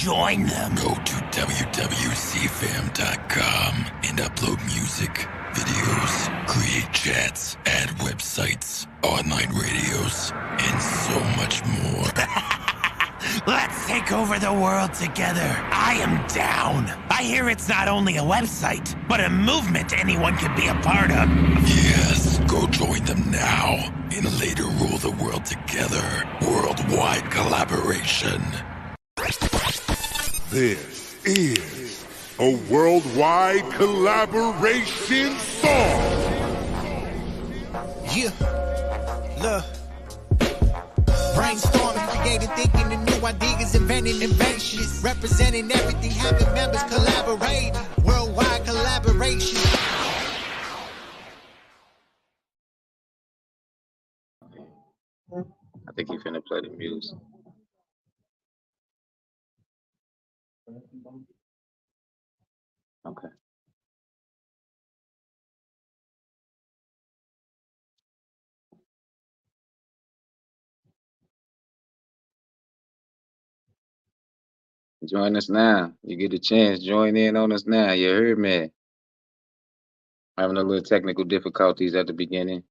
join them. Go to www.cfam.com and upload music, videos, create chats, add websites, online radios, and so much more. Let's take over the world together. I am down. I hear it's not only a website, but a movement anyone can be a part of. Yes, go join them now and later rule the world together. Worldwide collaboration. This is a worldwide collaboration song. Yeah, look. Brainstorming, creating, thinking of new ideas, inventing inventions, representing everything, having members collaborate. Worldwide collaboration. I think he finna play the music. Okay. Join us now. You get a chance. Join in on us now. You heard me. Having a little technical difficulties at the beginning.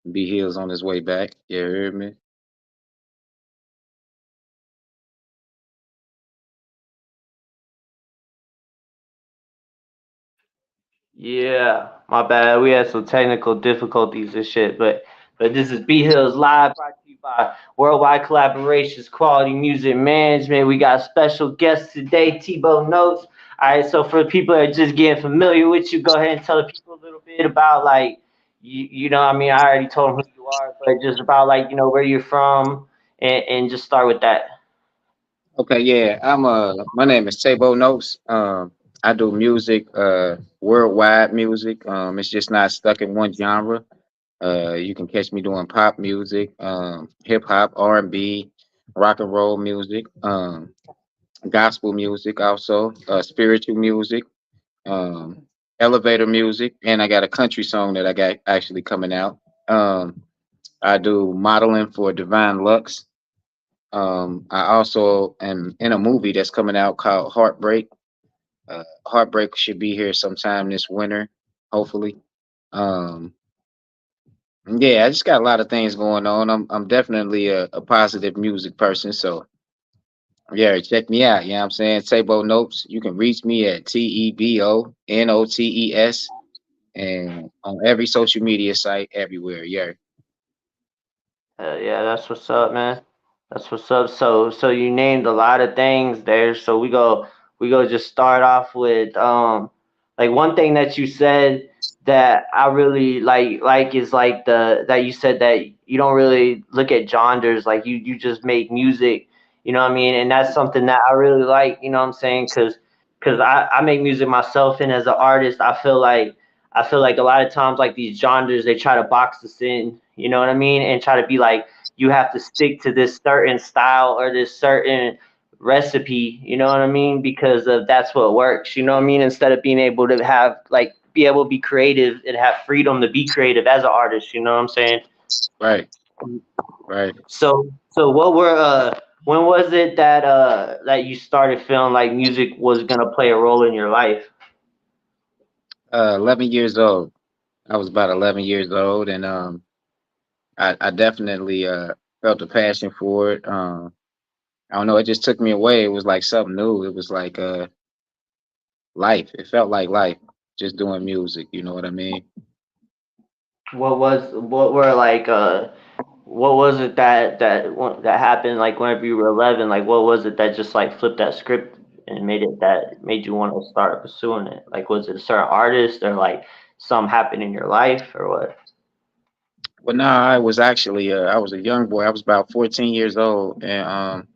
Bhillz on his way back. You heard me. Yeah, my bad. We had some technical difficulties and shit, but this is Bhillz live, brought to you by Worldwide Collaborations, Quality Music Management. We got special guests today, Tebo Notes. All right, so for the people that are just getting familiar with you, go ahead and tell the people a little bit about like you know, I mean, I already told them who you are, but just about like where you're from, and just start with that. Okay, yeah. My name is Tebo Notes. I do music, worldwide music. It's just not stuck in one genre. You can catch me doing pop music, hip hop, R&B, rock and roll music, gospel music also, spiritual music, um, elevator music, and I got a country song that I got actually coming out. I do modeling for Divine Lux. I also am in a movie that's coming out called Heartbreak. Heartbreak should be here sometime this winter, hopefully. Um, yeah, I just got a lot of things going on. I'm definitely a positive music person, so yeah, check me out. You know what I'm saying? Tebo Notes. You can reach me at TeboNotes and on every social media site everywhere. Yeah. Yeah, that's what's up, man. That's what's up. So you named a lot of things there. So we go just start off with like one thing that you said that I really like is like the that you said that you don't really look at genres, like you just make music, you know what I mean? And that's something that I really like, you know what I'm saying? Cause I make music myself, and as an artist, I feel like a lot of times like these genres they try to box us in, you know what I mean, and try to be like you have to stick to this certain style or this certain recipe, you know what I mean, because of that's what works, you know what I mean, instead of being able to have like be able to be creative and have freedom to be creative as an artist, you know what I'm saying? Right. Right. So what were when was it that that you started feeling like music was gonna play a role in your life? 11 years old. I was about 11 years old, and I definitely felt a passion for it. I don't know. It just took me away. It was like something new. It was like life. It felt like life. Just doing music. You know what I mean? What were like what was it that happened like whenever you were 11? Like what was it that just like flipped that script and made you want to start pursuing it? Like was it a certain artist or like something happened in your life or what? But no, I was actually I was a young boy. I was about 14 years old, and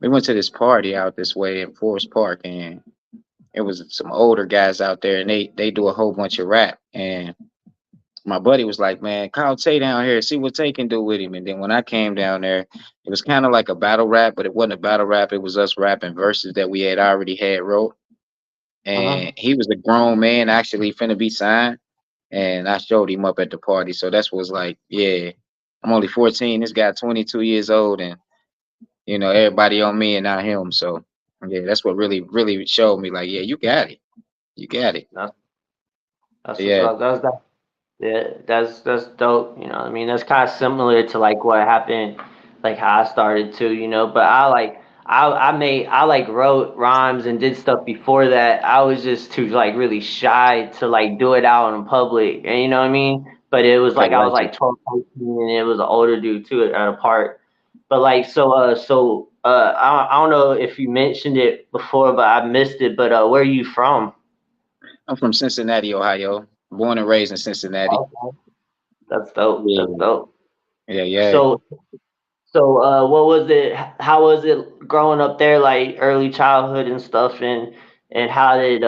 we went to this party out this way in Forest Park, and it was some older guys out there, and they do a whole bunch of rap. And my buddy was like, "Man, call Tay down here, see what Tay can do with him." And then when I came down there, it was kind of like a battle rap, but it wasn't a battle rap. It was us rapping verses that we had already had wrote. Uh-huh. And he was a grown man, actually finna be signed. And I showed him up at the party. So that's was like, yeah, I'm only 14. This guy 22 years old, and You know, everybody on me and not him. So yeah, that's what really showed me like, yeah, you got it. You got it. That's that's what's Yeah. up. That's Yeah, that's dope. You know, what I mean, that's kind of similar to like what happened, like how I started too. You know, but I like wrote rhymes and did stuff before that. I was just too like really shy to like do it out in public, and you know what I mean. But it was Okay, like I was righteous. like 12, 13, and it was an older dude too at a part. But like I don't know if you mentioned it before, but I missed it. But where are you from? I'm from Cincinnati, Ohio. Born and raised in Cincinnati. Okay, that's dope. That's Yeah. dope. Yeah, yeah. So what was it? How was it growing up there, like early childhood and stuff, and how did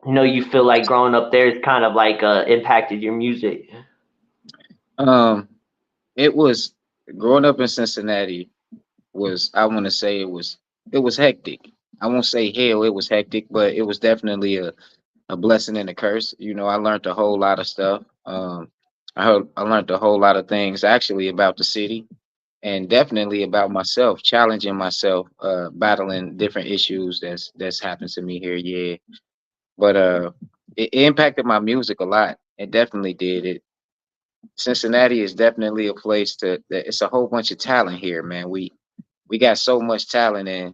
you feel like growing up there is kind of like impacted your music? Um, it was growing up in Cincinnati was I want to say it was hectic. I won't say hell, it was hectic, but it was definitely a blessing and a curse. You know, I learned a whole lot of stuff. I learned a whole lot of things actually about the city and definitely about myself, challenging myself, battling different issues that's happened to me here. Yeah, but it impacted my music a lot. It definitely did. Cincinnati is definitely a place that it's a whole bunch of talent here, man. We got so much talent and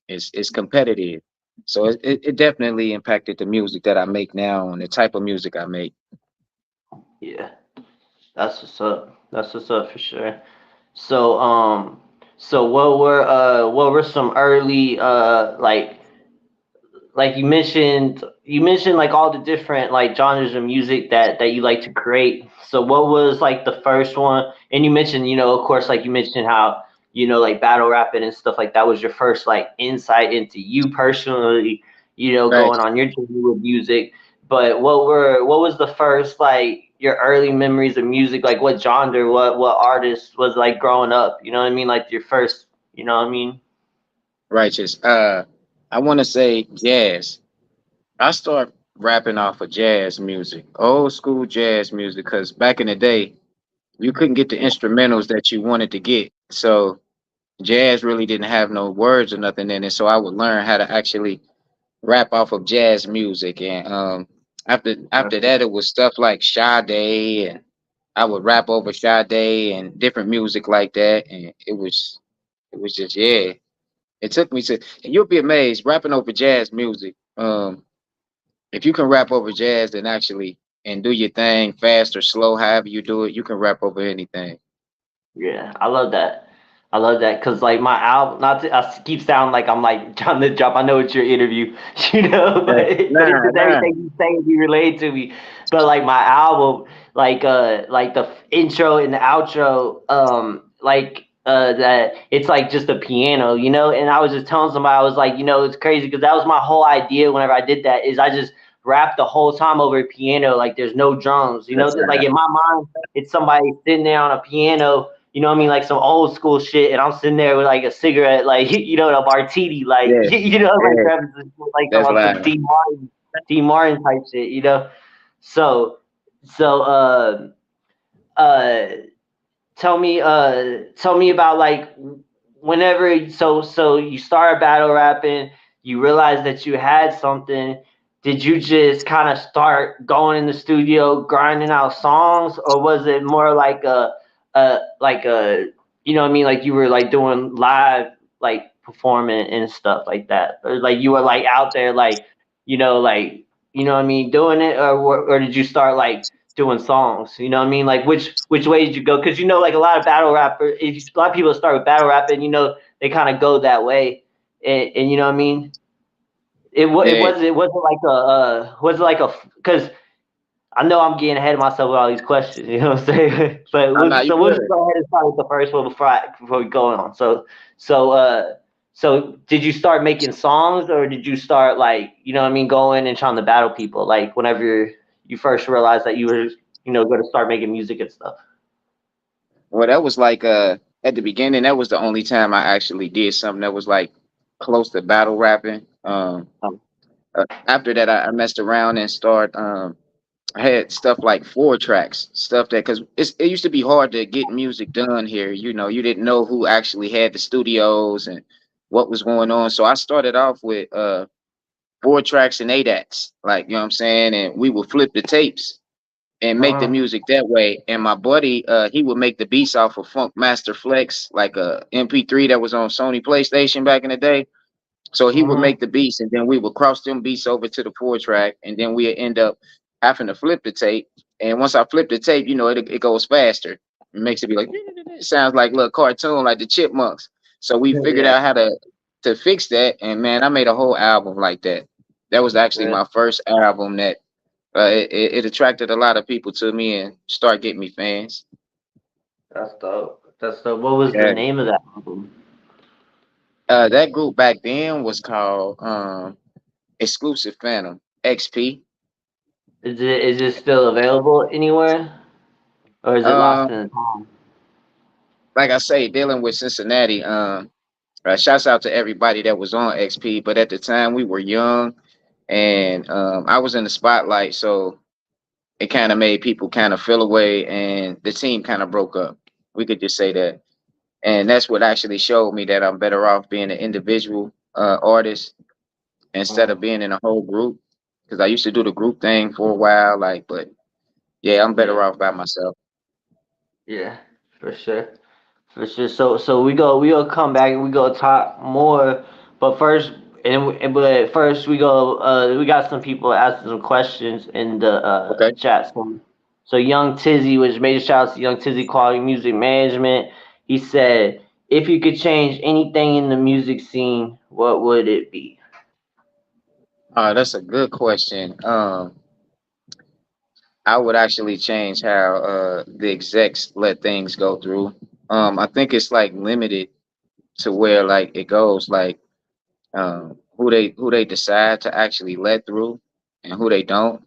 it's competitive. So it definitely impacted the music that I make now and the type of music I make. Yeah, that's what's up. That's what's up for sure. So what were some early like you mentioned like all the different like genres of music that you like to create. So what was like the first one? And you mentioned, of course, like you mentioned how, like battle rapping and stuff like that was your first like insight into you personally, Right. going on your journey with music. But what was the first like your early memories of music? Like what genre, what artist was like growing up? You know what I mean? Like your first, you know what I mean? Righteous. I want to say jazz. I start rapping off of jazz music, old school jazz music, because back in the day, you couldn't get the instrumentals that you wanted to get. So jazz really didn't have no words or nothing in it. So I would learn how to actually rap off of jazz music. And after that, it was stuff like Sade, and I would rap over Sade and different music like that. And it was just yeah. It took me to, and you'll be amazed rapping over jazz music. If you can rap over jazz and actually and do your thing fast or slow, however you do it, you can rap over anything. Yeah, I love that. I love that because like my album, not to, keep sounding like I'm like trying to jump. I know it's your interview, but Right. but it's Nah, just nah. everything you say be related to me. But like my album, like the intro and the outro, that it's like just a piano, And I was just telling somebody, I was like, it's crazy because that was my whole idea. Whenever I did that, is I just rap the whole time over a piano, like there's no drums, That's Like in my mind, it's somebody sitting there on a piano, you know what I mean? Like some old school shit, and I'm sitting there with like a cigarette, like a martini, like yeah, like yeah. grabbing like That's some live. D Martin type shit. So so uh tell me about like whenever so you started battle rapping, you realized that you had something. Did you just kind of start going in the studio grinding out songs, or was it more like a you know what I mean, like you were like doing live like performing and stuff like that, or like you were like out there like like what I mean, doing it, or did you start like doing songs? You know what I mean? Like which way did you go? Because like a lot of battle rappers, a lot of people start with battle rapping, they kind of go that way, and you know what I mean. Yeah. It wasn't like because I know I'm getting ahead of myself with all these questions. You know what I'm saying? But I'm not you we'll just good. go ahead and start with the first one before we go on. So did you start making songs, or did you start like what I mean, going and trying to battle people like whenever you first realized that you were going to start making music and stuff? Well, that was like at the beginning, that was the only time I actually did something that was like close to battle rapping. Um, After that, I messed around and start. I had stuff like 4 tracks, stuff that because it used to be hard to get music done here. You didn't know who actually had the studios and what was going on. So I started off with 4 tracks and 8 acts, like you know what I'm saying, and we would flip the tapes and make the Uh-huh. music that way. And my buddy, he would make the beats off of Funk Master Flex, like a MP3 that was on Sony PlayStation back in the day. So he would Uh-huh. make the beats, and then we would cross them beats over to the 4 track, and then we'd end up having to flip the tape. And once I flip the tape, it goes faster. It makes it be like it sounds like a little cartoon, like the Chipmunks. So we figured Yeah. out how to fix that, and man, I made a whole album like that. That was actually Yeah. my first album that it attracted a lot of people to me and start getting me fans. That's dope. That's dope. What was the Yeah, name of that album? that group back then was called Exclusive Phantom XP. Is it still available anywhere? Or is it lost Um, in time? like I say, dealing with Cincinnati. Shouts out to everybody that was on XP, but at the time we were young, and I was in the spotlight, so it kind of made people kind of feel away, and the team kind of broke up. We could just say that, and that's what actually showed me that I'm better off being an individual artist instead Uh, of being in a whole group. Because I used to do the group thing for a while, like, but yeah, I'm better yeah, off by myself. yeah, for sure. For sure. So we go come back and we go talk more. But first but first we got some people asking some questions in the Okay. chat. So Young Tizzy, which major shout out to Young Tizzy Quality Music Management. He said, if you could change anything in the music scene, what would it be? That's a good question. I would actually change how the execs let things go through. I think it's like limited to where like it goes like who they decide to actually let through and who they don't.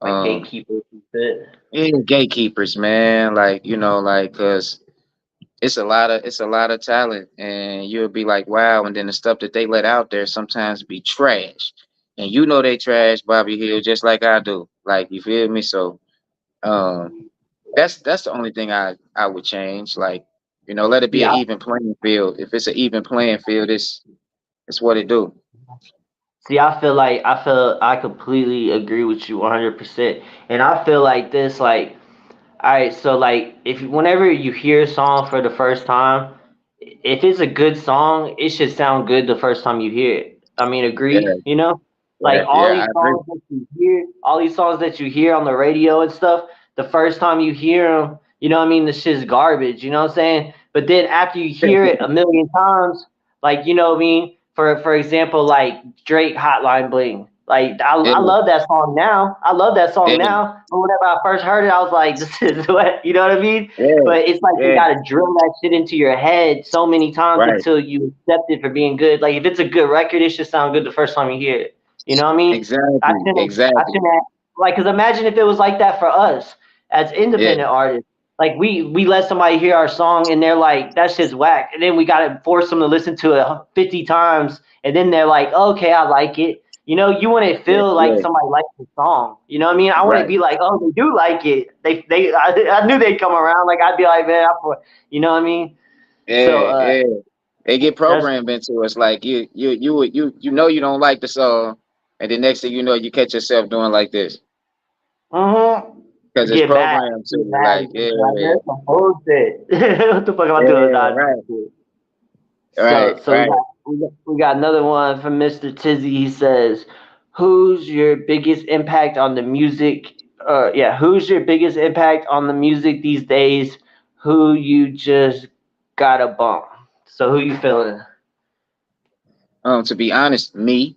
Like Um, gatekeepers and shit. yeah, gatekeepers, man. Like like cause it's a lot of talent, and you'll be like, wow. And then the stuff that they let out there sometimes be trash, and they trash Bobby Hill just like I do. Like you feel me? So um, that's the only thing I would change. Like let it be an Yeah, even playing field. If it's an even playing field, it's what it do. see, I completely agree with you 100%. And I feel like this, like, all right, so like if whenever you hear a song for the first time, if it's a good song, it should sound good the first time you hear it. I mean, agree, Yeah, you know? Like yeah, yeah. I agree. all these songs that you hear on the radio and stuff, the first time you hear them, you know what I mean, the shit's garbage, you know what I'm saying? But then after you hear it a million times, like, you know what I mean? For example, like Drake Hotline Bling. Like Yeah, I love that song now. I love that song yeah, now. But whenever I first heard it, I was like, this is what you know what I mean? yeah, But it's like you yeah. gotta drill that shit into your head so many times Right. until you accept it for being good. Like if it's a good record, it should sound good the first time you hear it. You know what I mean? Exactly. I Exactly. shouldn't like, cause imagine if it was like that for us as Yeah. independent artists. Like we let somebody hear our song and they're like, that shit's whack, and then we gotta force them to listen to it 50 times, and then they're like, okay, I like it. You know, you wouldn't Yeah. feel like Yeah. somebody likes the song. You know what I mean? I wouldn't Right. be like, oh, they do like it. I knew they'd come around. Like I'd be like, man, you know what I mean? So Yeah. Yeah. They get that's programmed into us like you don't like the song, and the next thing you know, you catch yourself doing like this because it's get mad, programmed to get you. mad, Like, and yeah, just be like, man, that's some bullshit. What the fuck am I doing? yeah, Nah, right, So, right, so we right. got, we got we got another one from Mr. Tizzy. He says, "Who's your biggest impact on the music? Yeah, who's your biggest impact on the music these days? Who you just got a bump? So, who you feeling?" To be honest, me,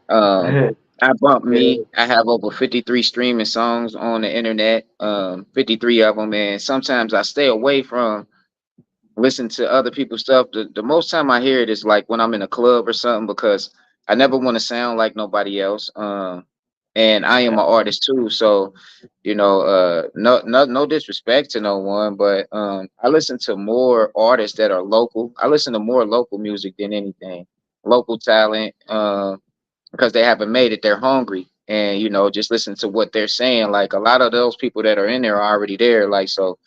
um, I bump me. I have over 53 streaming songs on the internet. 53 of them, and sometimes I stay away from listen to other people's stuff. The most time I hear it is like when I'm in a club or something because I never want to sound like nobody else. And I am an artist too, so no disrespect to no one, but I listen to more artists that are local. I listen to more local music than anything, local talent, because they haven't made it. They're hungry. and just listen to what they're saying. Like a lot of those people that are in there are already there. Like so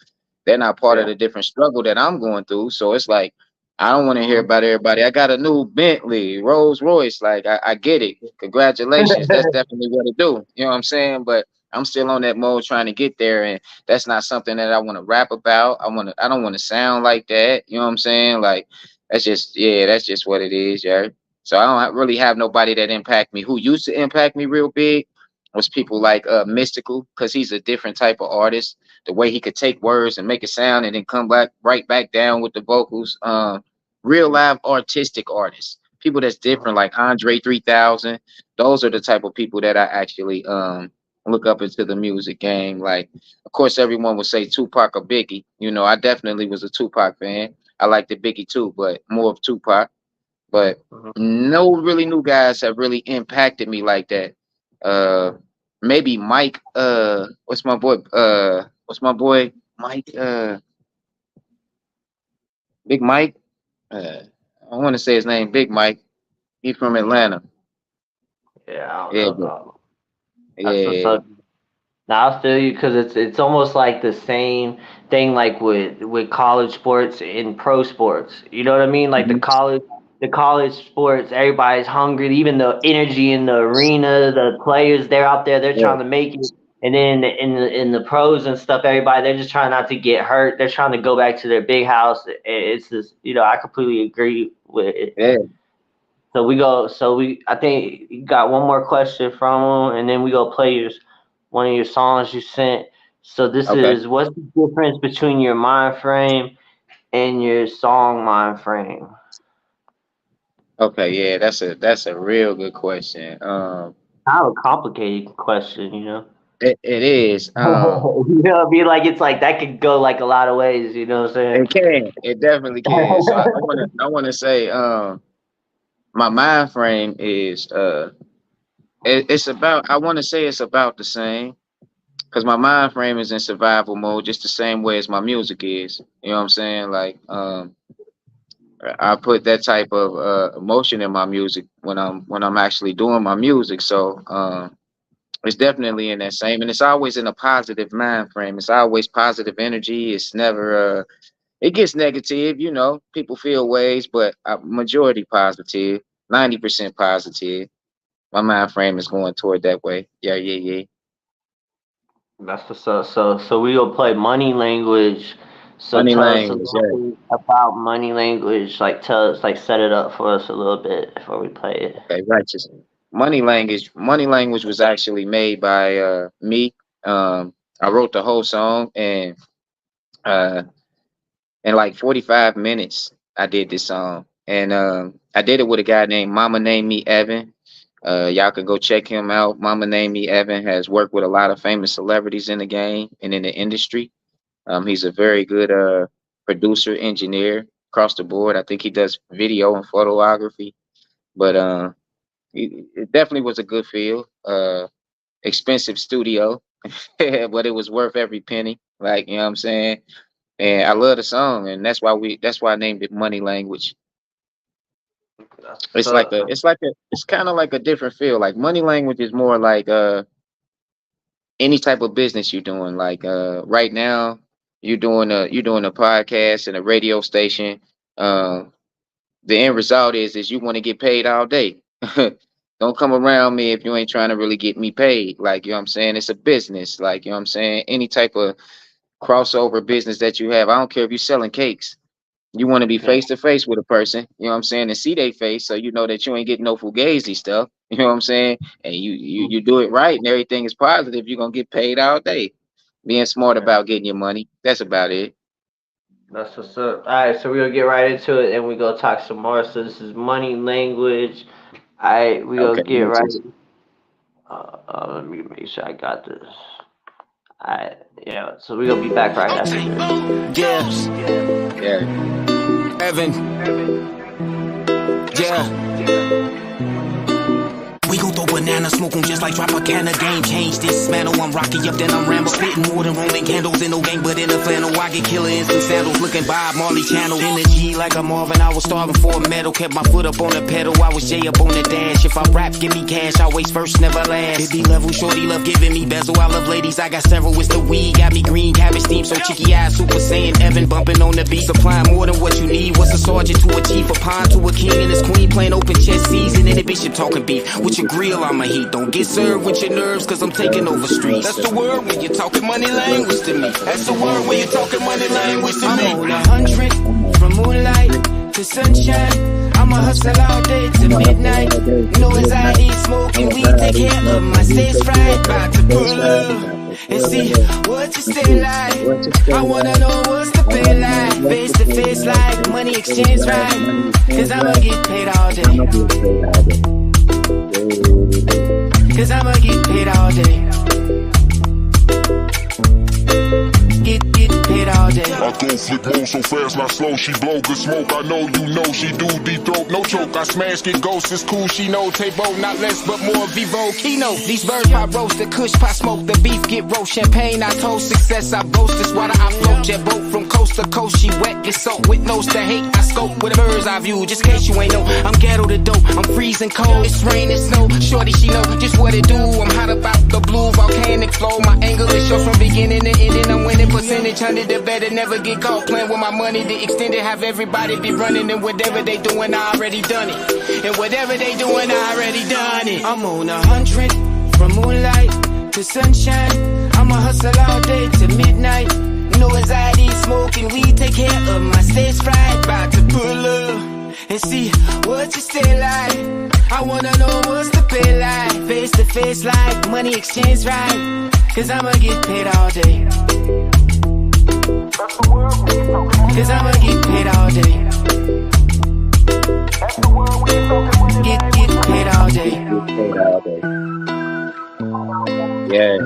they're not part of Yeah. the different struggle that I'm going through. So it's like I don't want to hear about everybody. I got a new Bentley, Rolls Royce. Like I get it. Congratulations. That's definitely what to do. You know what I'm saying? But I'm still on that mode trying to get there, and that's not something that I want to rap about. I don't want to sound like that. You know what I'm saying? Like that's just what it is, yeah. So I don't really have nobody that impact me. Who used to impact me real big was people like Mystical, because he's a different type of artist. The way he could take words and make it sound and then come back right back down with the vocals. Real live artistic artists, people that's different, like Andre 3000. Those are the type of people that I actually look up into the music game. Like, of course, everyone would say Tupac or Biggie. I definitely was a Tupac fan. I liked the Biggie too, but more of Tupac. But no really new guys have really impacted me like that. Maybe Mike, what's my boy Mike, Big Mike. I want to say his name, Big Mike. He's from Atlanta. Yeah, I don't Yeah, know. but, That's what's yeah. up. Now I feel you because it's almost like the same thing like with college sports and pro sports. You know what I mean? Like Mhm. the college sports, everybody's hungry. Even the energy in the arena, the players they're out there, they're Yeah, trying to make it. And then in the pros and stuff, everybody they're just trying not to get hurt. They're trying to go back to their big house. It's just I completely agree with it. yeah. So we go. I think you got one more question from him, and then we go play one of your songs you sent. So this Okay. is what's the difference between your mind frame and your song mind frame? Okay, yeah, that's a real good question. Kind of a complicated question, you know. It is. You know, what I mean, like it's like that could go like a lot of ways. You know what I'm It can. It definitely can. So I wanna say, my mind frame is it's about, I wanna say it's about the same, because my mind frame is in survival mode just the same way as my music is. You know what I'm saying? Like I put that type of emotion in my music when I'm actually doing my music. So it's definitely in that same, and it's always in a positive mind frame. It's always positive energy. It's never it gets negative, people feel ways, but majority positive, 90% positive. My mind frame is going toward that way. Yeah, yeah, yeah. That's what's up. So we gonna play money language. So Money tell us a language, little yeah. bit about money language. Like tell us, like set it up for us a little bit before we play it. Okay, righteous. Money language was actually made by me. I wrote the whole song, and uh in like 45 minutes I did this song. And I did it with a guy named Mama Named Me Evan. Y'all can go check him out. Mama Named Me Evan has worked with a lot of famous celebrities in the game and in the industry. He's a very good producer, engineer across the board. I think he does video and photography. But it definitely was a good feel. Expensive studio, but it was worth every penny. Like, you know what I'm saying? And I love the song, and that's why I named it Money Language. That's It's kind of like a different feel. Like Money Language is more like any type of business you're doing. Like right now, you're doing a podcast and a radio station. Um, the end result is you want to get paid all day. Don't come around me if you ain't trying to really get me paid. Like, you know what I'm saying? It's a business. Like, you know what I'm saying? Any type of crossover business that you have. I don't care if you're selling cakes. You want to be yeah. face to face with a person, you know what I'm saying, and see their face, so you know that you ain't getting no fugazi stuff. You know what I'm saying? And you do it right, and everything is positive. You're gonna get paid all day. Being smart Yeah. about getting your money. That's about it. That's what's up. All right, so we're gonna get right into it, and we gonna talk some more. So this is money language. All right, we gonna Okay, get right. righteous. Let me make sure I got this. All right, yeah. So we gonna be back right after this. Yeah, Yeah. Evan. Yeah. We gon' throw an banana, smoke 'em just like Tropicana. Game change, dismantle. I'm rocky up, then I'm Rambo. Spitting more than Roman candles in no gang, but in a flannel. I get killer in some sandals, looking Bob Marley channel. Energy like a Marvin, I was starving for a medal. Kept my foot up on the pedal, I was J up on the dash. If I rap, give me cash, I waste first, never last. Baby level, shorty love giving me bezel. I love ladies, I got several, it's the weed. Got me green, cabbage steam, so cheeky eyes, Super Saiyan, Evan bumping on the beat. Supplying more than what you need. What's a sergeant to a chief, a pawn to a king, and his queen playing open chess season. And the bishop talking beef. With your grill, I'ma heat. Don't get served with your nerves, cause I'm taking over streets. That's the word when you're talking money language to me. That's the word when you're talking money language to me. I'm on 100, from moonlight to sunshine. I'ma hustle all day to midnight. No anxiety, smoking weed, take care of my stage fright. About to pull up and see what you stay like. I wanna know what's the pay like. Face to face like money exchange right. Cause I'ma get paid all day. Cause I'ma get paid all day. Get paid all day. I go flip hoes so fast, not slow. She blow good smoke. I know you know she do deep throat, no choke. I smash, get ghosts. It's cool. She know Tebo, not less but more. Vivo keynote. These birds pop roast, the kush pop smoke. The beef get roast. Champagne I toast. Success I boast. This water I float. Jet boat from coast to coast. She wet, get soaked with nose to hate. I scope with a bird's eye view. Just in case you ain't know, I'm ghetto to dope. I'm freezing cold. It's rain and snow. Shorty she know just what it do. I'm hot about the blue volcanic flow. My angle is shows from beginning to ending. I'm winning percentage. 100 the better, never get caught playing with my money. The extended have everybody be running, and whatever they doing, I already done it. And whatever they doing, I already done it. I'm on 100, from moonlight to sunshine. I'ma hustle all day to midnight. No anxiety, smoking weed, take care of my stage fright. About to pull up and see what you stay like. I wanna know what's the pay like. Face to face like money exchange right. Cause I'ma get paid all day. Cause I'ma get paid all day. Get paid all day. Paid all day. Yeah.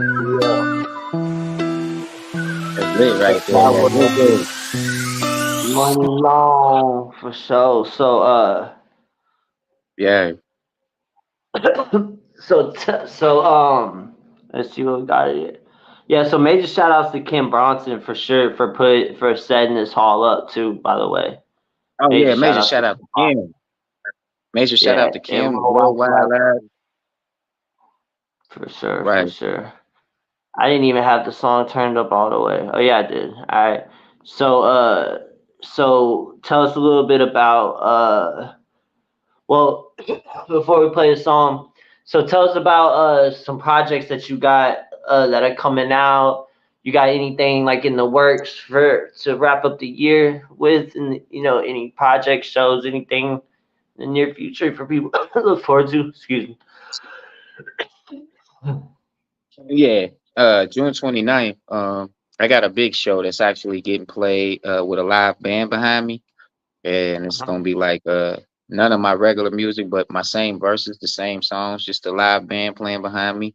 That's lit right there. Money long for sure. So Yeah. let's see what we got here. Yeah, so major shout outs to Kim Bronson for sure for setting this hall up too, by the way. Oh yeah, major shout out to Kim. Major shout out to Kim, Worldwide Live. For sure, Right. for sure. I didn't even have the song turned up all the way. Oh yeah, I did. All right. So tell us a little bit about well, before we play the song, so tell us about some projects that you got that are coming out. You got anything like in the works to wrap up the year with, and any project shows, anything in the near future for people to look forward to? Excuse me. Yeah. June 29th, I got a big show that's actually getting played with a live band behind me. And it's gonna be like none of my regular music, but my same verses, the same songs, just a live band playing behind me.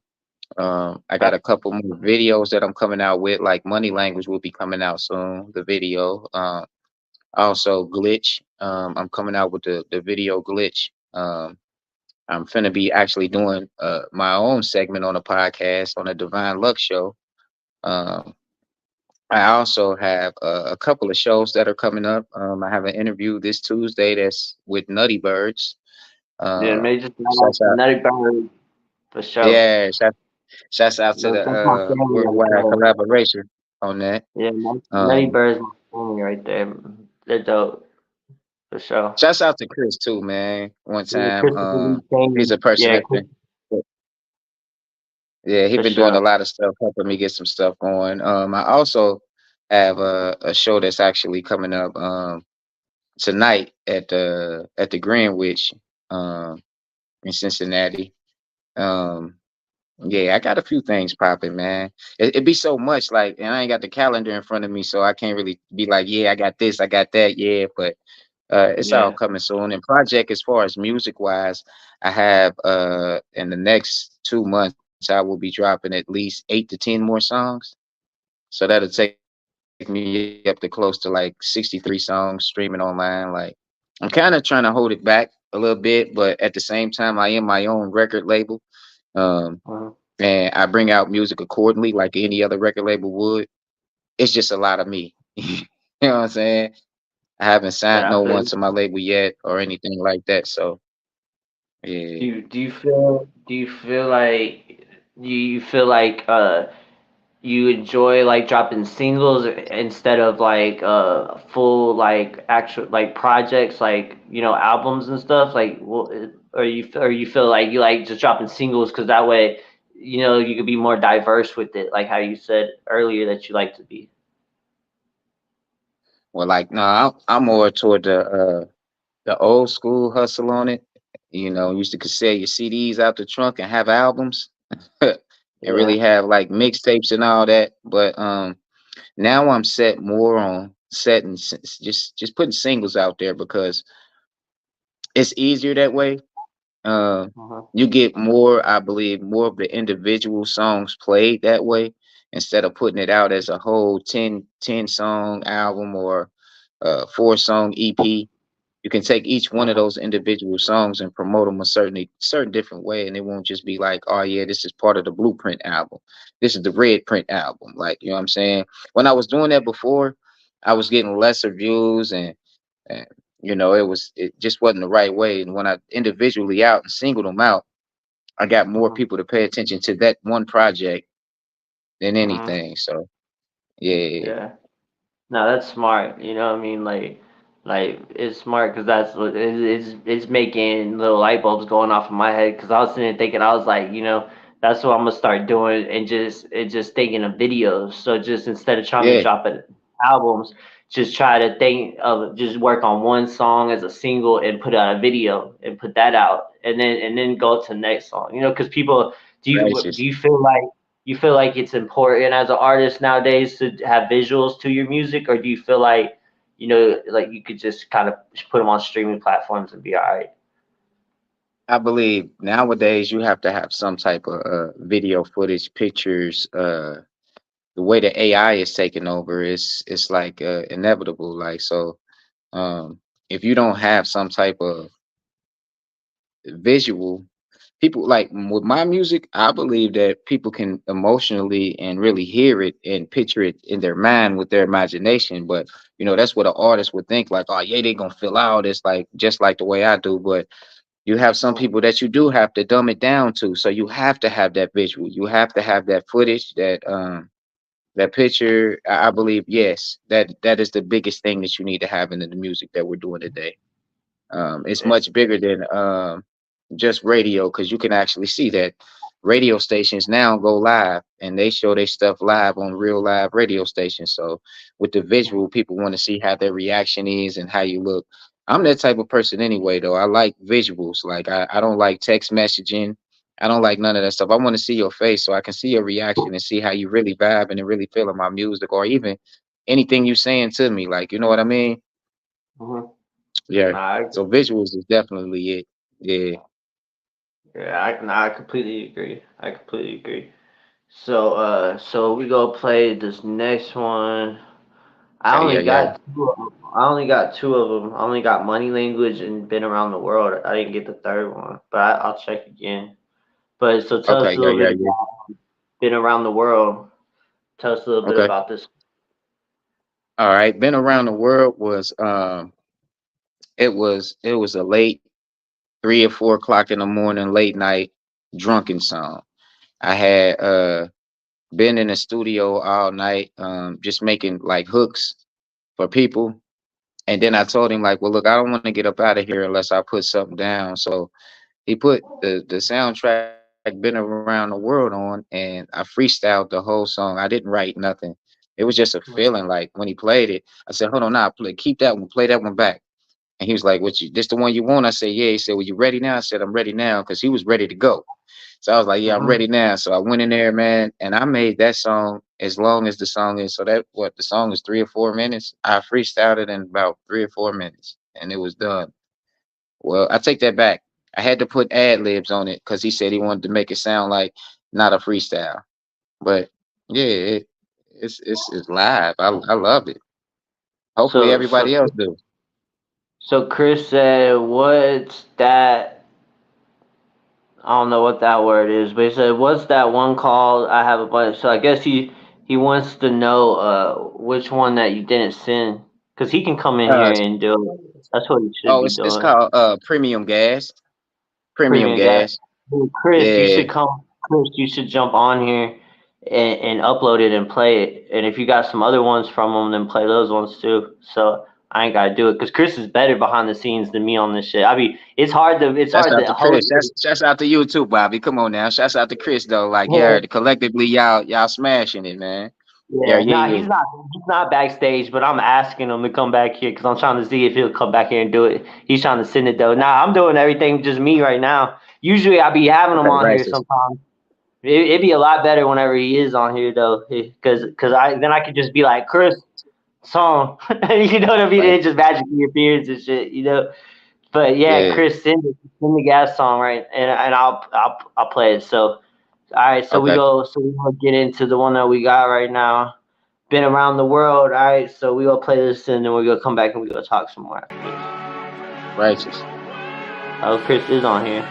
I got a couple more videos that I'm coming out with, like Money Language will be coming out soon, the video. Also Glitch. I'm coming out with the video Glitch. I'm finna be actually doing my own segment on a podcast on a Divine Luck show. Um, I also have a couple of shows that are coming up. I have an interview this Tuesday that's with Nutty Birds. Yeah, major Shouts out. Nutty Bird for sure. Yeah, shouts out to That's my the family worldwide right there. collaboration on that. Yeah, Nutty Um, Bird's my family right there. They're dope for sure. Shouts out to Chris too, man. One Yeah, time, Christopher Lee he's a King. person Yeah, that's been, yeah, he for been doing a sure. lot of stuff, helping me get some stuff going. I also have a show that's actually coming up tonight at the Greenwich in Cincinnati. Um, yeah, I got a few things popping, man. It be so much like, and I ain't got the calendar in front of me, so I can't really be like, yeah, I got this, I got that, yeah. But it's all Yeah. coming soon. And project as far as music wise, I have in the next 2 months, I will be dropping at least 8 to 10 more songs. So that'll take me up to close to like 63 songs streaming online. Like I'm kind of trying to hold it back a little bit, but at the same time, I am my own record label. Um, Mhm. and I bring out music accordingly, like any other record label would. It's just a lot of me. You know what I'm saying? I haven't signed Yeah, I no feel one you. to my label yet or anything like that. So yeah, Do you feel like you enjoy like dropping singles instead of like full like actual like projects like albums and stuff like or you feel like you like just dropping singles because that way you could be more diverse with it like how you said earlier that you like to be. well, like no, I'm more toward the old school hustle on it. Used to could sell your CDs out the trunk and have albums and Yeah. really have like mixtapes and all that. But now I'm set more on setting just putting singles out there because it's easier that way. Uh, Uh-huh. you get more, I believe, more of the individual songs played that way instead of putting it out as a whole ten song album or 4 song EP. You can take each one of Uh-huh. those individual songs and promote them a certain different way, and it won't just be like, oh yeah, this is part of the Blueprint album. This is the Red Print album. Like, you know what I'm saying? When I was doing that before, I was getting lesser views and it just wasn't the right way. And when I individually out and singled them out, I got more Uh-huh. people to pay attention to that one project than Uh-huh. anything. So yeah, Yeah. No, that's smart. You know what I mean? Like it's smart because it's making little light bulbs going off in my head. Because I was sitting there thinking, I was like, that's what I'm gonna start doing, and just thinking of videos. So just instead of trying to yeah, drop it albums, just try to think of just work on one song as a single and put out a video and put that out, and then go to the next song. Because people, do gracious. you feel like it's important as an artist nowadays to have visuals to your music, or do you feel like like you could just kind of put them on streaming platforms and be all right? I believe nowadays you have to have some type of video footage, pictures. The way the AI is taking over is it's like inevitable. Like so, if you don't have some type of visual, people like with my music, I believe that people can emotionally and really hear it and picture it in their mind with their imagination. But that's what an artist would think. Like, oh yeah, they gonna feel all this like just like the way I do. But you have some people that you do have to dumb it down to. So you have to have that visual. You have to have that footage, that picture. I believe, yes, that is the biggest thing that you need to have in the music that we're doing today. It's Yeah. much bigger than just radio because you can actually see that radio stations now go live and they show their stuff live on real live radio stations. So with the visual, people want to see how their reaction is and how you look. I'm that type of person anyway, though. I like visuals. Like I don't like text messaging. I don't like none of that stuff. I want to see your face so I can see your reaction and see how you really vibe and really feeling my music or even anything you saying to me. Like, you know what I mean? Mhm. Yeah. Nah, I So visuals is definitely it. Yeah. yeah, I completely agree. I completely agree. So we go play this next one. I Yeah, yeah, only yeah. got two of them. I only got two of them. I only got Money Language and Been Around the World. I didn't get the third one, but I'll check again. But so tell us Okay, a yeah, little yeah, bit yeah. about Been Around the World. Tell us a little bit Okay. about this. All right. Been around the world was it was a late 3 or 4 o'clock in the morning, late night drunken song. I had been in the studio all night, just making like hooks for people. And then I told him like, well, look, I don't want to get up out of here unless I put something down. So he put the soundtrack "Been Around the World" on, and I freestyled the whole song. I didn't write nothing. It was just a feeling. Like when he played it, I said, "Hold on, now keep that one, play that one back." And he was like, "What you? This the one you want?" I said, "Yeah." He said, "Well, you ready now?" I said, "I'm ready now," because he was ready to go. So I was like, "Yeah, I'm Mhm. ready now." So I went in there, man, and I made that song as long as the song is. So that what the song is 3 or 4 minutes. I freestyled it in about 3 or 4 minutes, and it was done. Well, I take that back. I had to put ad libs on it because he said he wanted to make it sound like not a freestyle. But yeah, it's live. I love it. Hopefully So so everybody else do. so Chris said, "What's that? I don't know what that word is, but he said, "What's that one called?" I have a bunch. So I guess he wants to know which one that you didn't send, because he can come in Uh, here and do it. That's what he should oh, be it's doing. called premium gas. Premium Premium guy. gas. Hey, Chris, you Yeah, should come. Chris, you should jump on here and upload it and play it. And if you got some other ones from them, then play those ones too. So I ain't gotta do it because Chris is better behind the scenes than me on this shit. I mean, it's hard shouts out to to host. Chris. Shouts out to you too, Bobby. Come on now. Shouts out to Chris though. Like, Yeah, yeah, collectively y'all smashing it, man. Yeah, yeah. yeah, Nah, yeah. he's not backstage, but I'm asking him to come back here because I'm trying to see if he'll come back here and do it. He's trying to send it though. Nah, I'm doing everything just me right now. Usually I be having him Okay, on here racist. sometimes. It'd be a lot better whenever he is on here though, because I could just be like, Chris, song, you know what I mean? Right. It just magically appears and shit, you know. But yeah, Yeah. Chris, send the gas song, right? And I'll play it. So all right, so we Okay. go get into the one that we got right now. Been around the world, all right. So we gonna play this and then we're gonna come back and we gonna talk some more. Righteous. Oh, Chris is on here.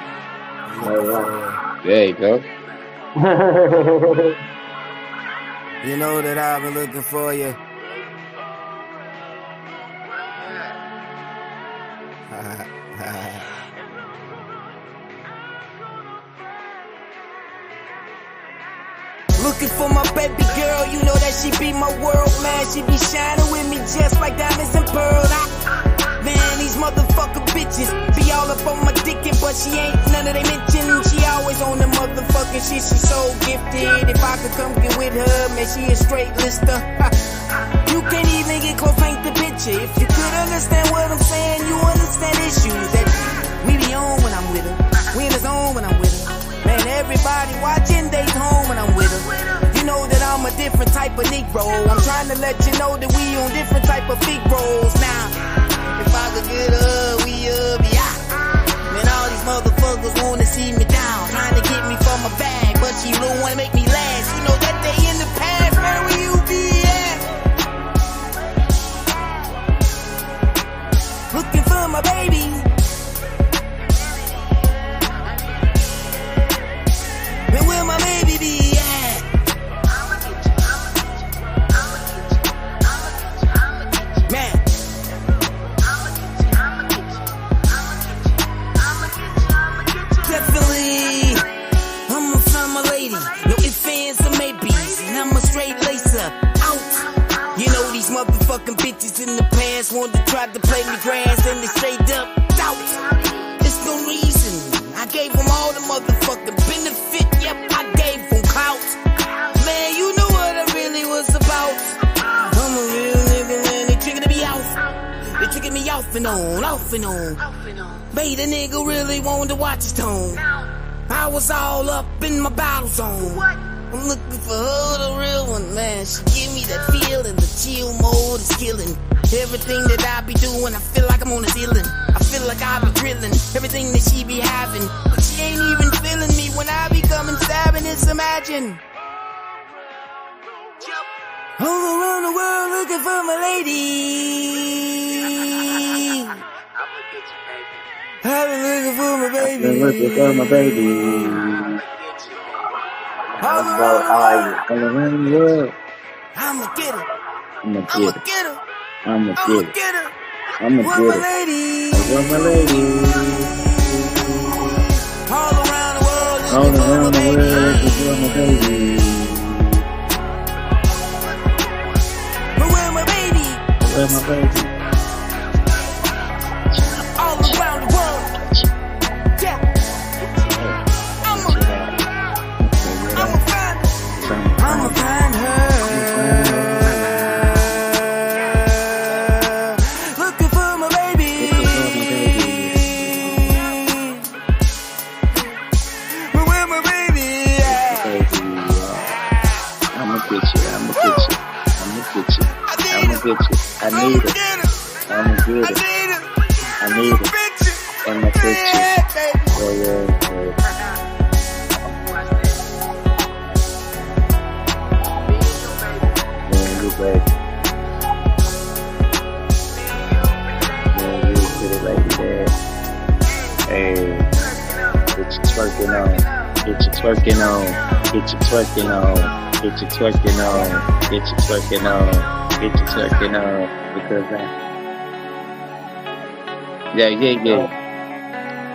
There you go. You know that I've been looking for you. Looking for my baby girl, you know that she be my world, man. She be shining with me just like diamonds and pearls. Man, these motherfucking bitches be all up on my dick, but she ain't none of they mention. She always on the motherfucking shit, she so gifted. If I could come get with her, man, she a straight lister. You can't even get close, paint the picture. If you could understand what I'm saying, you understand issues that we be on when I'm with her. We in the zone when I'm with her. Man, everybody watching, they home when I'm with her. You know that I'm a different type of Negro. I'm trying to let you know that we on different type of big roles now. If I could get her, we be out. Man, all these motherfuckers wanna see me down, trying to get me from my bag, but you don't wanna make me last. You know that they in the past, man, where you be at? Looking for my baby. Man, where my baby be at? Man. Definitely, I'ma find my lady. No ifs, ands, or maybes. And I'm a straight lacer. Out. You know these motherfucking bitches in the past wanted to try to play me grass and they straight up doubt. There's no reason. I gave them all the motherfucking benefit. Yep, I gave them clout. Man, you know what I really was about. I'm a real nigga, man. They tricking me off. They tricking me off and on, off and on. Made a nigga really want to watch his tone. I was all up in my battle zone. I'm looking for her, the real one, man. She give me that feeling, the chill mode is killing. Everything that I be doing, I feel like I'm on the ceiling. I feel like I be drilling everything that she be having. But she ain't even feeling me when I be coming stabbing, it's imagine. All around the world looking for my lady. I've been looking for my baby. Been looking for my baby. All around the world. I'ma get her. I'ma I'ma get it. get her. I'ma I'ma get it. get her. I'ma Where get my it. lady? Where my lady? All around the world All looking for around my the world looking baby. for my baby. But where my baby? Where my baby? All around the world. Yeah. I'ma find her. Looking for my baby. But where my baby at? I'ma get you. I'ma get you. I'ma get you. I'ma get you. I need it. I'ma get it. I need it. I'ma get you. Yeah. Man, you baby. Man, you put it like that. Hey, Get your twerking on. Get your twerking on. Get your twerking on. Get your twerking on. Get your twerking on. Get your twerking on. Because yeah.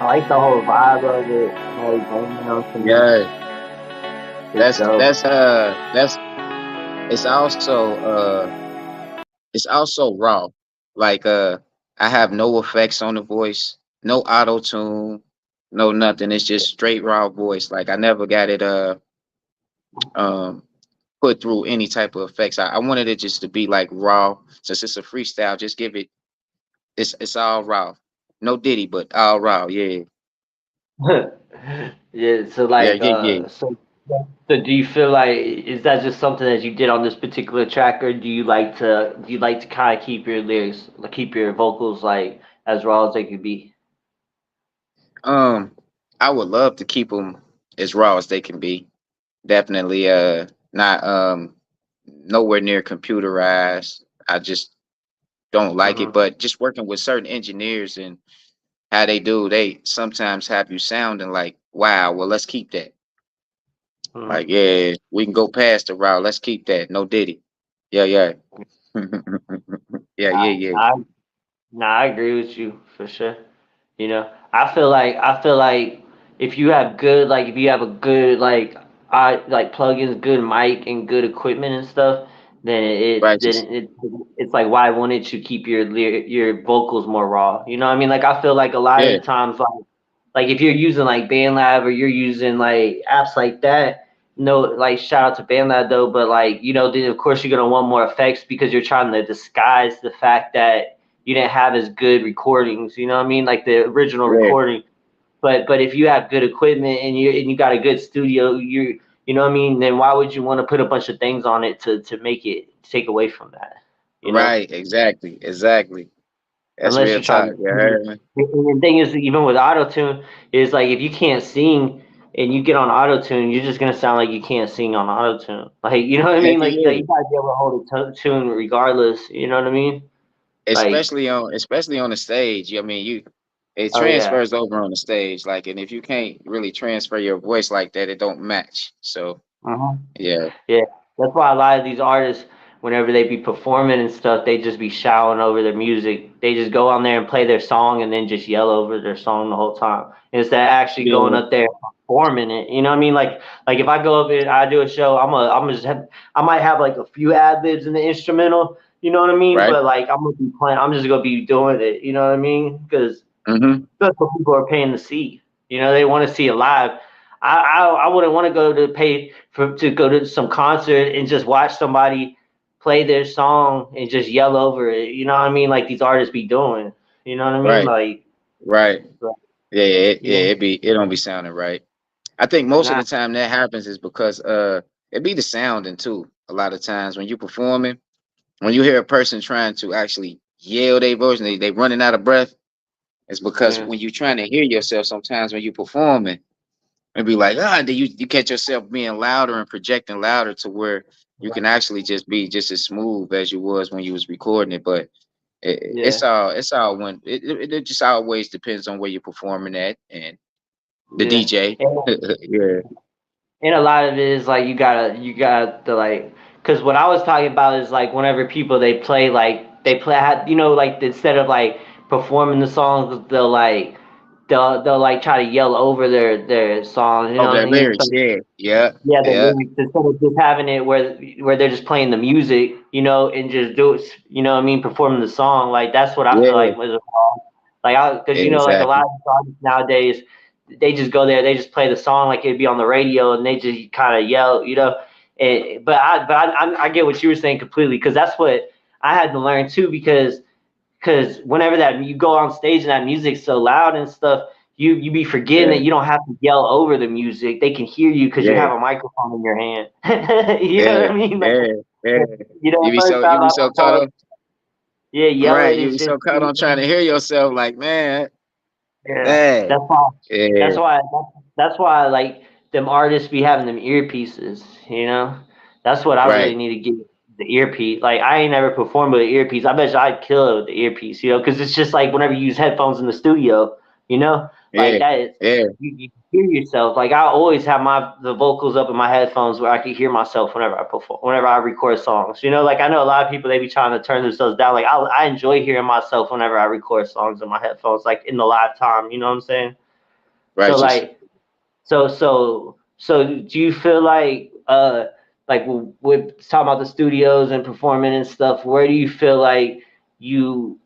I like the whole vibe of it. Like, Yeah. That's dope. it's also raw. Like I have no effects on the voice, no auto tune, no nothing. It's just straight raw voice. Like I never got it um put through any type of effects. I wanted it just to be like raw. Since it's a freestyle, just give it it's all raw. No Diddy, but all raw, yeah. Yeah, so Yeah, like yeah. so do you feel like is that just something that you did on this particular track, or do you like to kind of keep your lyrics, like keep your vocals like as raw as they could be? Um, I would love to keep them as raw as they can be. Definitely not nowhere near computerized. I just don't like it. Hmm. But just working with certain engineers and how they do, they sometimes have you sounding like, wow, well, let's keep that. Hmm. Like, yeah, we can go past the route. Let's keep that. No Diddy. Yeah, yeah. Yeah. I I agree with you for sure. You know, I feel like if you have good if you have a good like plugins, good mic and good equipment and stuff, then Right. Just it's like why wouldn't you keep your vocals more raw? You know what I mean? Like I feel like a lot of yeah, the times like if you're using like BandLab or you're using like apps like that, no, like shout out to BandLab though, but like then of course you're gonna want more effects because you're trying to disguise the fact that you didn't have as good recordings. You know what I mean? Like the original yeah. recording. But if you have good equipment and you got a good studio, you know what I mean? Then why would you want to put a bunch of things on it to make it take away from that? You know? Right. Exactly. That's Unless real you're trying talk. to You sing. heard me? And the thing is, even with auto tune, is like if you can't sing and you get on auto tune, you're just gonna sound like you can't sing on auto tune. Like you know what I Heck mean? Like yeah. you gotta be able to hold a tune regardless. You know what I mean? Like Especially on the stage. I mean, it oh yeah, transfers over on the stage. Like, and if you can't really transfer your voice like that, it don't match. So uh-huh. yeah, Yeah. That's why a lot of these artists, whenever they be performing and stuff, they just be shouting over their music. They just go on there and play their song and then just yell over their song the whole time instead of actually going yeah, up there and performing it. You know what I mean? Like if I go up and I do a show, I might have like a few ad libs in the instrumental. You know what I mean? right. But like I'm gonna be playing. I'm just gonna be doing it. You know what I mean? Because Mm-hmm. that's what people are paying to see. They want to see it live. I wouldn't want to go to pay to go to some concert and just watch somebody play their song and just yell over it. You know what I mean? Like these artists be doing. You know what I mean? Right, Like, right. Yeah, you know, it don't be sounding right. I think most of nah, the time that happens is because it be the sounding too. A lot of times when you performing, when you hear a person trying to actually yell their voice and they running out of breath, it's because yeah, when you're trying to hear yourself, sometimes when you performing, and be like, then you catch yourself being louder and projecting louder to where you can actually just be just as smooth as you was when you was recording it. But yeah, it's all when it just always depends on where you're performing at and the yeah. DJ. And, Yeah. and a lot of it is like you got the like because what I was talking about is like whenever people they play like instead of like performing the songs they'll like try to yell over their songs. You Oh, know what I that mean? lyrics. Yeah. Yeah. Yeah, the Yeah. lyrics instead of just having it where they're just playing the music, and just do it, what I mean, performing the song. Like that's what I feel Yeah. like was a song. Like because like a lot Exactly. of songs nowadays, they just go there, they just play the song like it'd be on the radio, and they just kind of yell. But I get what you were saying completely because that's what I had to learn too because whenever that you go on stage and that music's so loud and stuff, you be forgetting Yeah. that you don't have to yell over the music. They can hear you because you Yeah. have a microphone in your hand. You know what Yeah. I mean? Like, Yeah. Yeah. at first You be I so caught thought, up. yeah, Right. yelling You is be just so caught on trying to hear yourself like, man, yeah. hey. That's why. Yeah. That's why. That's why like them artists be having them earpieces. That's what I really Right. need to get the earpiece. Like I ain't never performed with an earpiece. I bet you I'd kill it with the earpiece. Because it's just like whenever you use headphones in the studio. You know, Like Yeah, that is yeah, you hear yourself. Like I always have the vocals up in my headphones where I can hear myself whenever I perform, whenever I record songs. You know, like I know a lot of people they be trying to turn themselves down. Like I enjoy hearing myself whenever I record songs in my headphones, like in the live time. You know what I'm saying? So righteous. like so do you feel like with talking about the studios and performing and stuff, where do you feel like you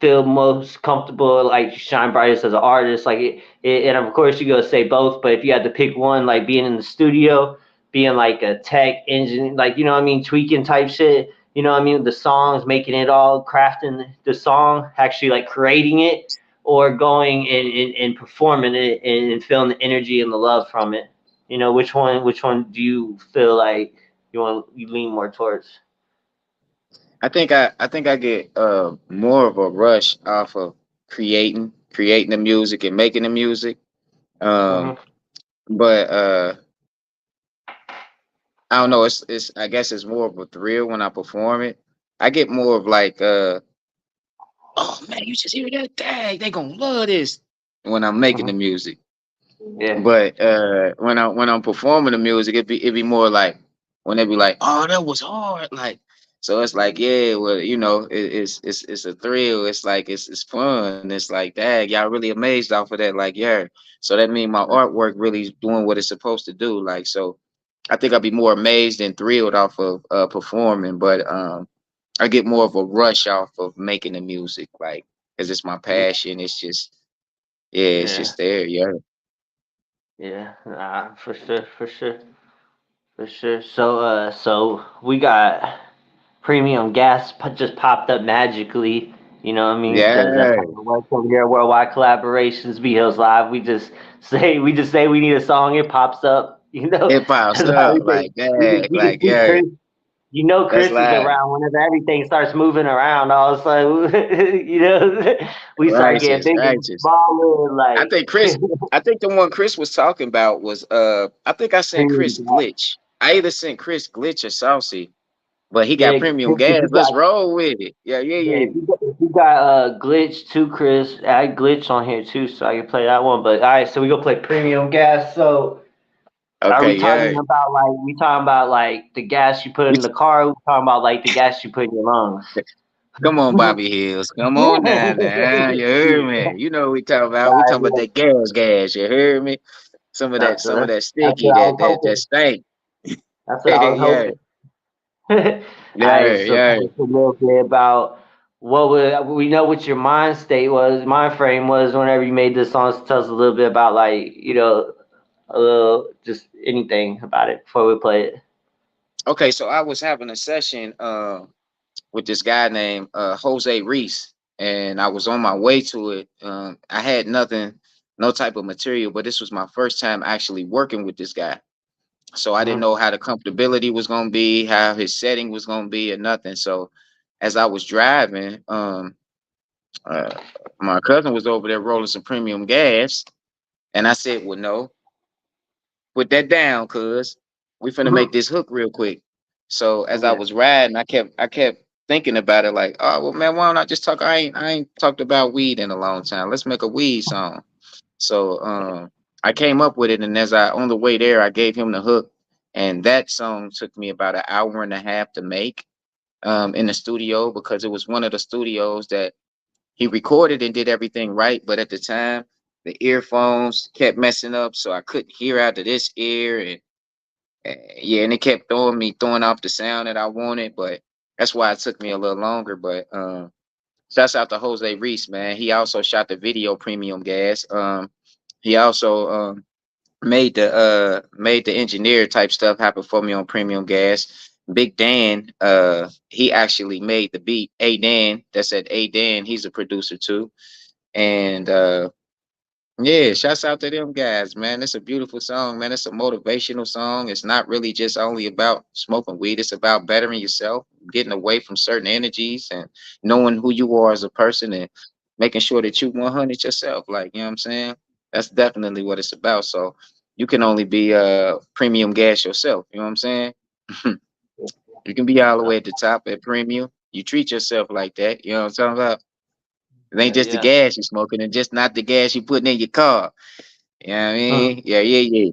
feel most comfortable, like shine brightest as an artist? Like and of course you go say both, but if you had to pick one, like being in the studio, being like a tech engine, like you know what I mean, tweaking type shit, you know what I mean, the songs, making it all, crafting the song, actually like creating it, or going and performing it and feeling the energy and the love from it. You know, which one do you feel like you lean more towards? I think I get more of a rush off of creating the music and making the music. Um, Hmm. but I don't know. It's I guess it's more of a thrill when I perform it. I get more of like oh man, you just hear that? Dang, they gonna love this when I'm making the Hmm. music. Yeah. But when I'm performing the music, it be more like when they be like, "Oh, that was hard!" Like, so it's like, yeah, well, it's a thrill. It's like it's fun. It's like, dang, y'all really amazed off of that. Like, yeah. So that means my artwork really is doing what it's supposed to do. Like, so I think I'd be more amazed and thrilled off of performing, but I get more of a rush off of making the music, like, because it's my passion. It's just, yeah, it's Yeah. just there. Yeah. Yeah, for sure, for sure, for sure. So we got premium gas just popped up magically. You know what I mean? Because that's how Yeah, it works over here. Worldwide collaborations, Bhillz Live. We just say we need a song, it pops up. You know, it pops that's how up like that. we can Like, see yeah, Chris. You know, that's Chris is live. around whenever everything starts moving around. All of a sudden, you know, we start getting Righteous, bigger and righteous. smaller. I Like think Chris, I think the one Chris was talking about was I think I sent premium Chris gas. Glitch. I either sent Chris Glitch or Saucy, but he got Yeah, premium if gas. you Let's got roll with it. Yeah, yeah, Yeah, yeah. if you got glitch too, Chris, add glitch on here too, so I can play that one. But all right, so we gonna play premium gas. So are Okay, we yeah. talking about like the gas you put We in the car? We talking about like the gas you put in your lungs? Come on, Bobby Hills. Come on now, now. You heard me. You know what we talking about. We Nah, talking about yeah, that gas. You heard me. Some of that that's sticky, what I was that hoping. stank. That's what I was Yeah, hoping. All right, yeah, so yeah. tell us a little bit about we know what your mind state was, mind frame was whenever you made this song. So tell us a little bit about like a little just anything about it before we play it. Okay, so I was having a session with this guy named Jose Reese, and I was on my way to it. I had nothing, no type of material, but this was my first time actually working with this guy. So I didn't Mhm. know how the comfortability was gonna be, how his setting was gonna be, or nothing. So as I was driving, uh, my cousin was over there rolling some premium gas, and I said, "Well, no, put that down, cuz we finna make Mhm. this hook real quick." So as I Yeah. was riding, I kept thinking about it, like, oh well, man, why don't I just talk? I ain't talked about weed in a long time. Let's make a weed song. So I came up with it, and as I on the way there, I gave him the hook, and that song took me about an hour and a half to make in the studio, because it was one of the studios that he recorded and did everything right, but at the time the earphones kept messing up, so I couldn't hear out of this ear, and yeah, and it kept throwing off the sound that I wanted. But that's why it took me a little longer. But shouts out to Jose Reese, man. He also shot the video Premium Gas. He also made the engineer type stuff happen for me on Premium Gas. Big Dan, he actually made the beat. A Dan, that's at A Dan. He's a producer too. And yeah, shouts out to them guys, man. It's a beautiful song, man. It's a motivational song. It's not really just only about smoking weed. It's about bettering yourself, getting away from certain energies, and knowing who you are as a person, and making sure that you 100 yourself. Like, you know what I'm saying? That's definitely what it's about. So you can only be premium gas yourself. You know what I'm saying? You can be all the way at the top at premium. You treat yourself like that. You know what I'm talking about? It ain't just the Yeah. gas you smoking, and just not the gas you putting in your car. You know what I mean? Yeah.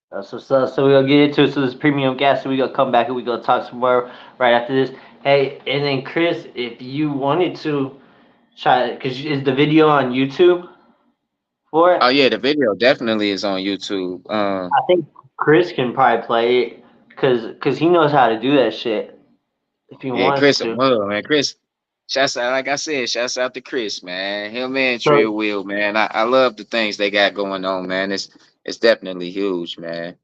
That's what's up. So we're gonna get into it. So this premium gas, so we gonna come back and we gonna talk some more right after this. Hey, and then Chris, if you wanted to try, because is the video on YouTube for Oh it? yeah, the video definitely is on YouTube. I think Chris can probably play it because he knows how to do that shit if he Yeah, wants Chris, to. well, man, Chris. Shouts out, like I said, shouts out to Chris, man. Him and So Trill Wheel, man. I love the things they got going on, man. It's definitely huge, man.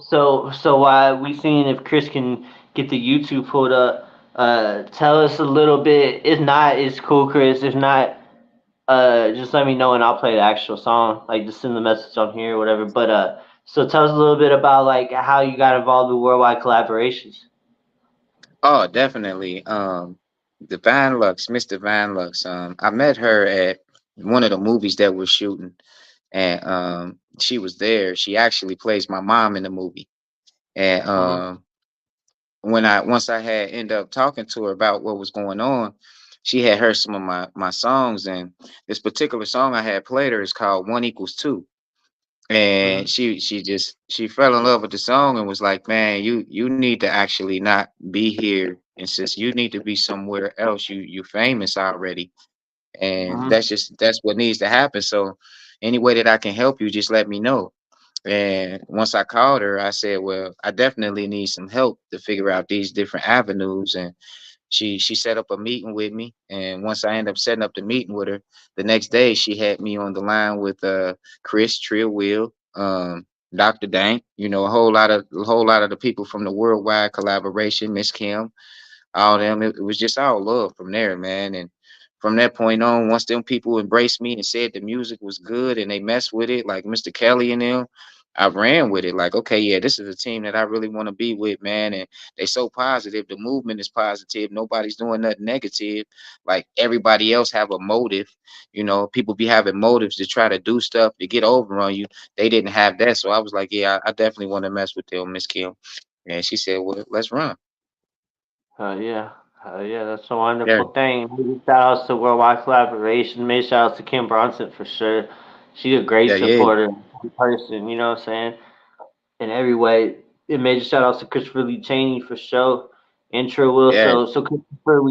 so while we seeing if Chris can get the YouTube pulled up, tell us a little bit. If not, it's cool, Chris. If not, just let me know and I'll play the actual song. Like just send the message on here or whatever. But so tell us a little bit about like how you got involved with worldwide collaborations. Oh, definitely. The Van Lux, Mr. Van Lux. I met her at one of the movies that we're shooting, and she was there. She actually plays my mom in the movie. And Mm-hmm. once I had ended up talking to her about what was going on, she had heard some of my songs, and this particular song I had played her is called One Equals Two. And she fell in love with the song and was like, man, you need to actually not be here, and since you need to be somewhere else, you famous already, and Mm-hmm. that's what needs to happen. So any way that I can help you, just let me know. And once I called her, I said, well, I definitely need some help to figure out these different avenues. And she set up a meeting with me. And once I ended up setting up the meeting with her, the next day she had me on the line with Chris Trillwheel, Dr. Dank, a whole lot of the people from the worldwide collaboration, Miss Kim, all them. It was just all love from there, man. And from that point on, once them people embraced me and said the music was good and they messed with it, like Mr. Kelly and them, I ran with it. Like, okay, yeah, this is a team that I really want to be with, man. And they so positive. The movement is positive. Nobody's doing nothing negative. Like everybody else have a motive. People be having motives to try to do stuff to get over on you. They didn't have that. So I was like, yeah, I definitely want to mess with them, Miss Kim. And she said, well, let's run. Yeah. Yeah, that's a Yeah, wonderful thing. Big shout outs to Worldwide Collaboration. Made shout outs to Kim Bronson for sure. She's a great yeah. supporter person, you know what I'm saying? In every way. And major shout outs to Christopher Lee Cheney for sure. Intro will Yeah. so Christopher,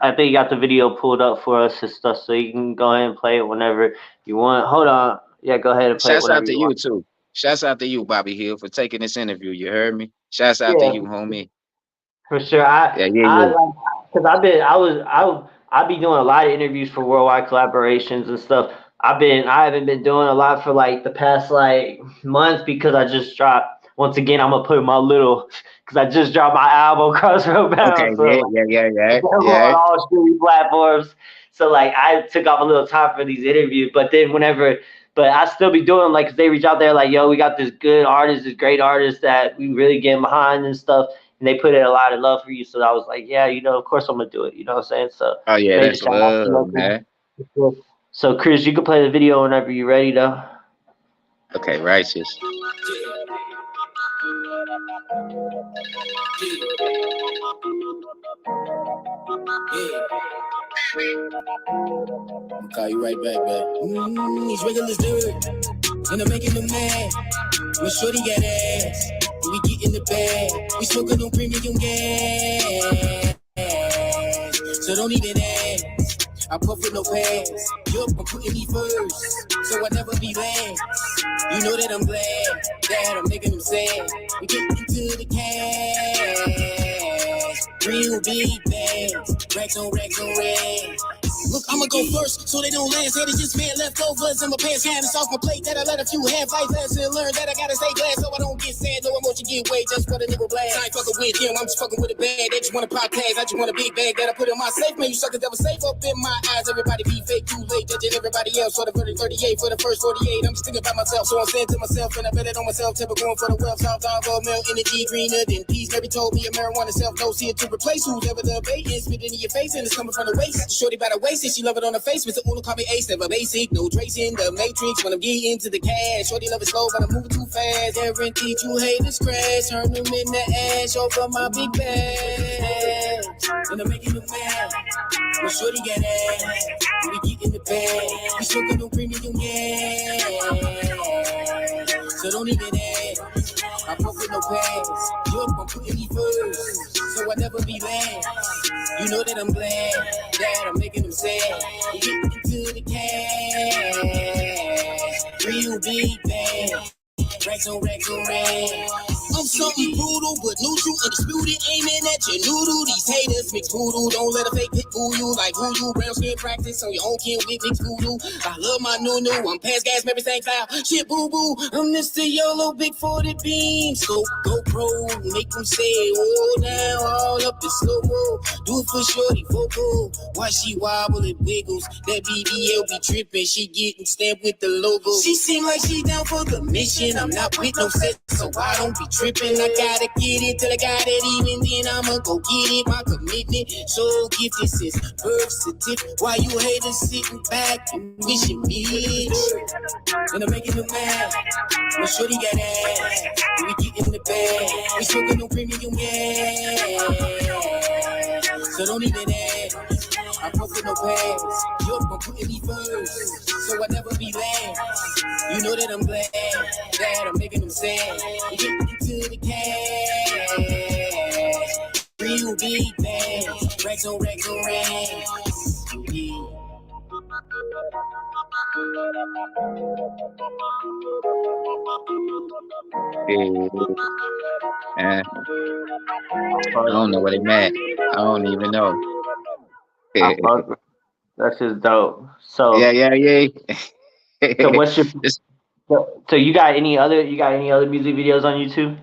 I think you got the video pulled up for us and stuff, so you can go ahead and play it whenever you want. Hold on. Yeah, go ahead and play it Shouts whenever out to you you want. too. Shouts out to you, Bobby Hill, for taking this interview. You heard me? Shouts out to Yeah, you, homie. for sure. Yeah, yeah, I yeah. like because I be doing a lot of interviews for worldwide collaborations and stuff. I haven't been doing a lot for like the past like months because I just dropped. Once again, I'm gonna put my little because I just dropped my album Crossroad Okay, Bound. So yeah, like, yeah, yeah, yeah, available yeah. on all streaming platforms. So like I took off a little time for these interviews, but then but I still be doing them like 'cause they reach out there like, yo, we got this good artist, this great artist that we really get behind and stuff, and they put in a lot of love for you. So I was like, yeah, of course I'm gonna do it. You know what I'm saying? So Oh yeah, major that's shout out to love, man. you. So Chris, you can play the video whenever you're ready though. Okay, righteous. I'll call you right back, babe. These regulars dirt, and I'm making them mad. When shorty got ass, when we get in the bag, we smoking on premium gas. So don't even ask. I puff with no pass. Yup, I'm putting me first, so I never be last. You know that I'm glad that I'm making them sad. We get into the cash, real big bags, racks on racks on racks. Look, I'ma go first, so they don't last. Haters just man leftovers in my pants. Hand this off my plate that I let a few have life lessons learn that I gotta stay glad so I don't get sad. No emotion get way just for the nigga blast. I ain't fucking with them, I'm just fucking with a bag. They just want a pop tags, I just want a big bag that I put in my safe. Man, you suckers that was safe up in my eyes. Everybody be fake, too late, judging everybody else. For the 38, for the first 48, I'm just thinking about myself. So I'm saying to myself, and I bet it on myself. Tebo going for the wealth, South down for a mill, energy greener than peas. Never told me a marijuana self, no see it to replace who's ever the bait. Spit into your face, and it's coming from the waist. Shorty by the waist. basic. She love it on her face. Mr. Uno call me Ace. Never basic. No trace in the matrix. When I'm getting into the cash. Shorty love it slow, but I'm moving too fast. Guaranteed you haters crash. Turn them in the ash over my big bag. And I'm making them mad. When shorty get ass. We get in the bag. We sugar no premium, yeah. So don't even ask. I fuck with no pass. You're putting me first, so I never be last. You know that I'm glad that I'm making them sad. We get into the cash. Real big bag. Racks on racks. I'm something brutal, but neutral, undisputed, aiming at your noodle. These haters mix voodoo, don't let a fake hit fool you. Like voodoo, brown skin practice on your own kid with mixed voodoo. I love my new, I'm past gas, everything foul. Shit, boo boo, I'm Mr. YOLO, big 40 beam. So go pro, make them say, oh, down, all up in slow mo. Do it for shorty, vocal. Why she wobble, it wiggles. That BBL be tripping, she getting stamped with the logo. She seem like she down for the mission. I'm not with no set, so I don't be tripping. I gotta get it till I got it, even then I'ma go get it. My commitment, so gifted since birth certificate. Why you haters sitting back and wishing me? And I'm making them mad. When shorty got ass, we get in the bag. We smoking no premium, yeah. So don't even ask. I fuck with no pass. You're gon' put me first, so I never be last. You know that I'm glad that I'm making them sad. We get into the cash. Real big bag. Racks on racks. Yeah. I don't know what they meant. I don't even know. That's just dope. So Yeah. so what's your so you got any other music videos on YouTube?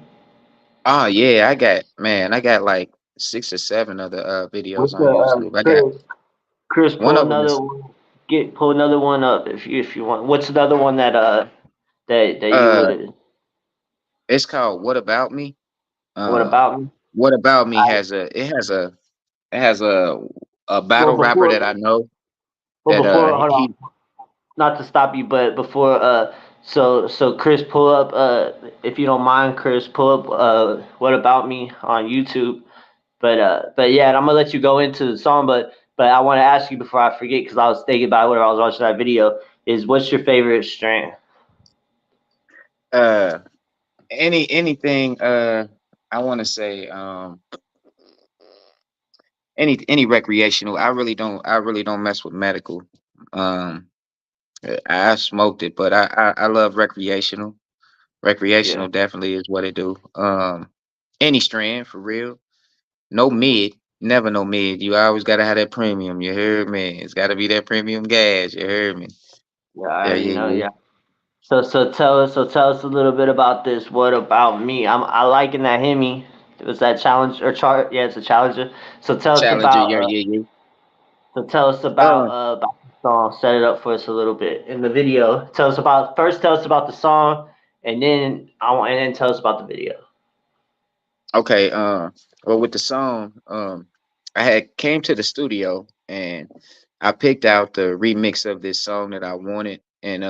Oh yeah, I got like 6 or 7 other videos What's on YouTube. I got Chris one pull of them another is one. Pull another one up if you want. What's another one that that you uh would? it's called What About Me. What Um about me? What About Me I, has a well, battle rapper that I know that before hold on, he not to stop you, but before so Chris pull up if you don't mind, Chris pull up what about me on YouTube. But yeah, and I'm gonna let you go into the song, but I want to ask you before I forget because I was thinking about it when I was watching that video. Is what's your favorite strain? uh anything I want to say any recreational. I really don't mess with medical. Um I smoked it, but I love recreational. Yeah, Recreational definitely is what it do. Any strand for real. No mid, never no mid. You always gotta have that premium. You heard me? It's gotta be that premium gas. You heard me? yeah, I Yeah, already yeah, know. yeah. Yeah. So tell us a little bit about this. What about me? I liking that Hemi. It was that challenge or chart? Yeah, it's a challenger. So tell us Challenger. about Yeah, yeah, yeah. Uh, about the song. Set it up for us a little bit in the video. Tell us about the song, and then tell us about the video. okay. Well, with the song, I had came to the studio and I picked out the remix of this song that I wanted, and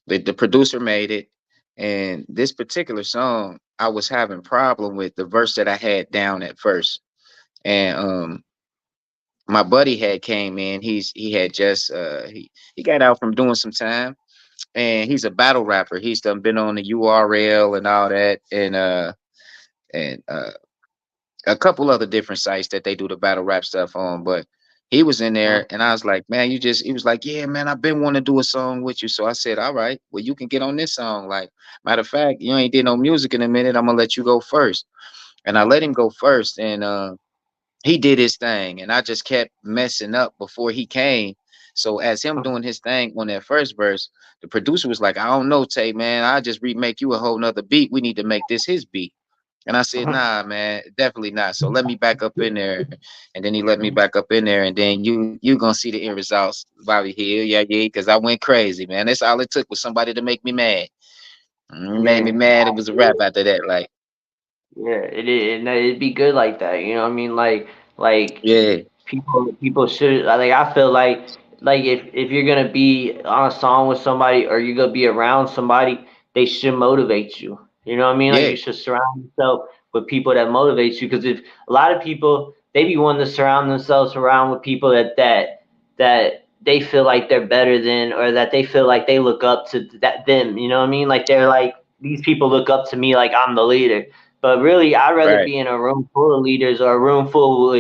the producer made it. And this particular song, I was having problem with the verse that I had down at first, and my buddy had came in. He had just he got out from doing some time, and he's a battle rapper. He's done been on the URL and all that, and a couple other different sites that they do the battle rap stuff on. But he was in there, and I was like, man, you just. He was like, yeah, man, I've been wanting to do a song with you. So I said, all right, well, you can get on this song. Like, matter of fact, you ain't did no music in a minute. I'm gonna let you go first, and I let him go first, and he did his thing, and I just kept messing up before he came. So as him doing his thing on that first verse, the producer was like, I don't know, Tay, man, I just remake you a whole nother beat. We need to make this his beat. And I said, nah, man, definitely not. So let me back up in there. And then he let me back up in there. And then you gonna see the end results, Bobby Hill. Yeah, yeah, because I went crazy, man. That's all it took was somebody to make me mad. Made me Yeah. mad. It was a rap after that. Yeah, it is. It'd be good like that. You know what I mean? Like Yeah. people should like. I feel like if you're gonna be on a song with somebody or you're gonna be around somebody, they should motivate you. You know what I mean? Like Yeah, you should surround yourself with people that motivate you. Because if a lot of people they be wanting to surround themselves around with people that they feel like they're better than or that they feel like they look up to that them. You know what I mean? Like they're like these people look up to me like I'm the leader. But really, I'd rather right. be in a room full of leaders or a room full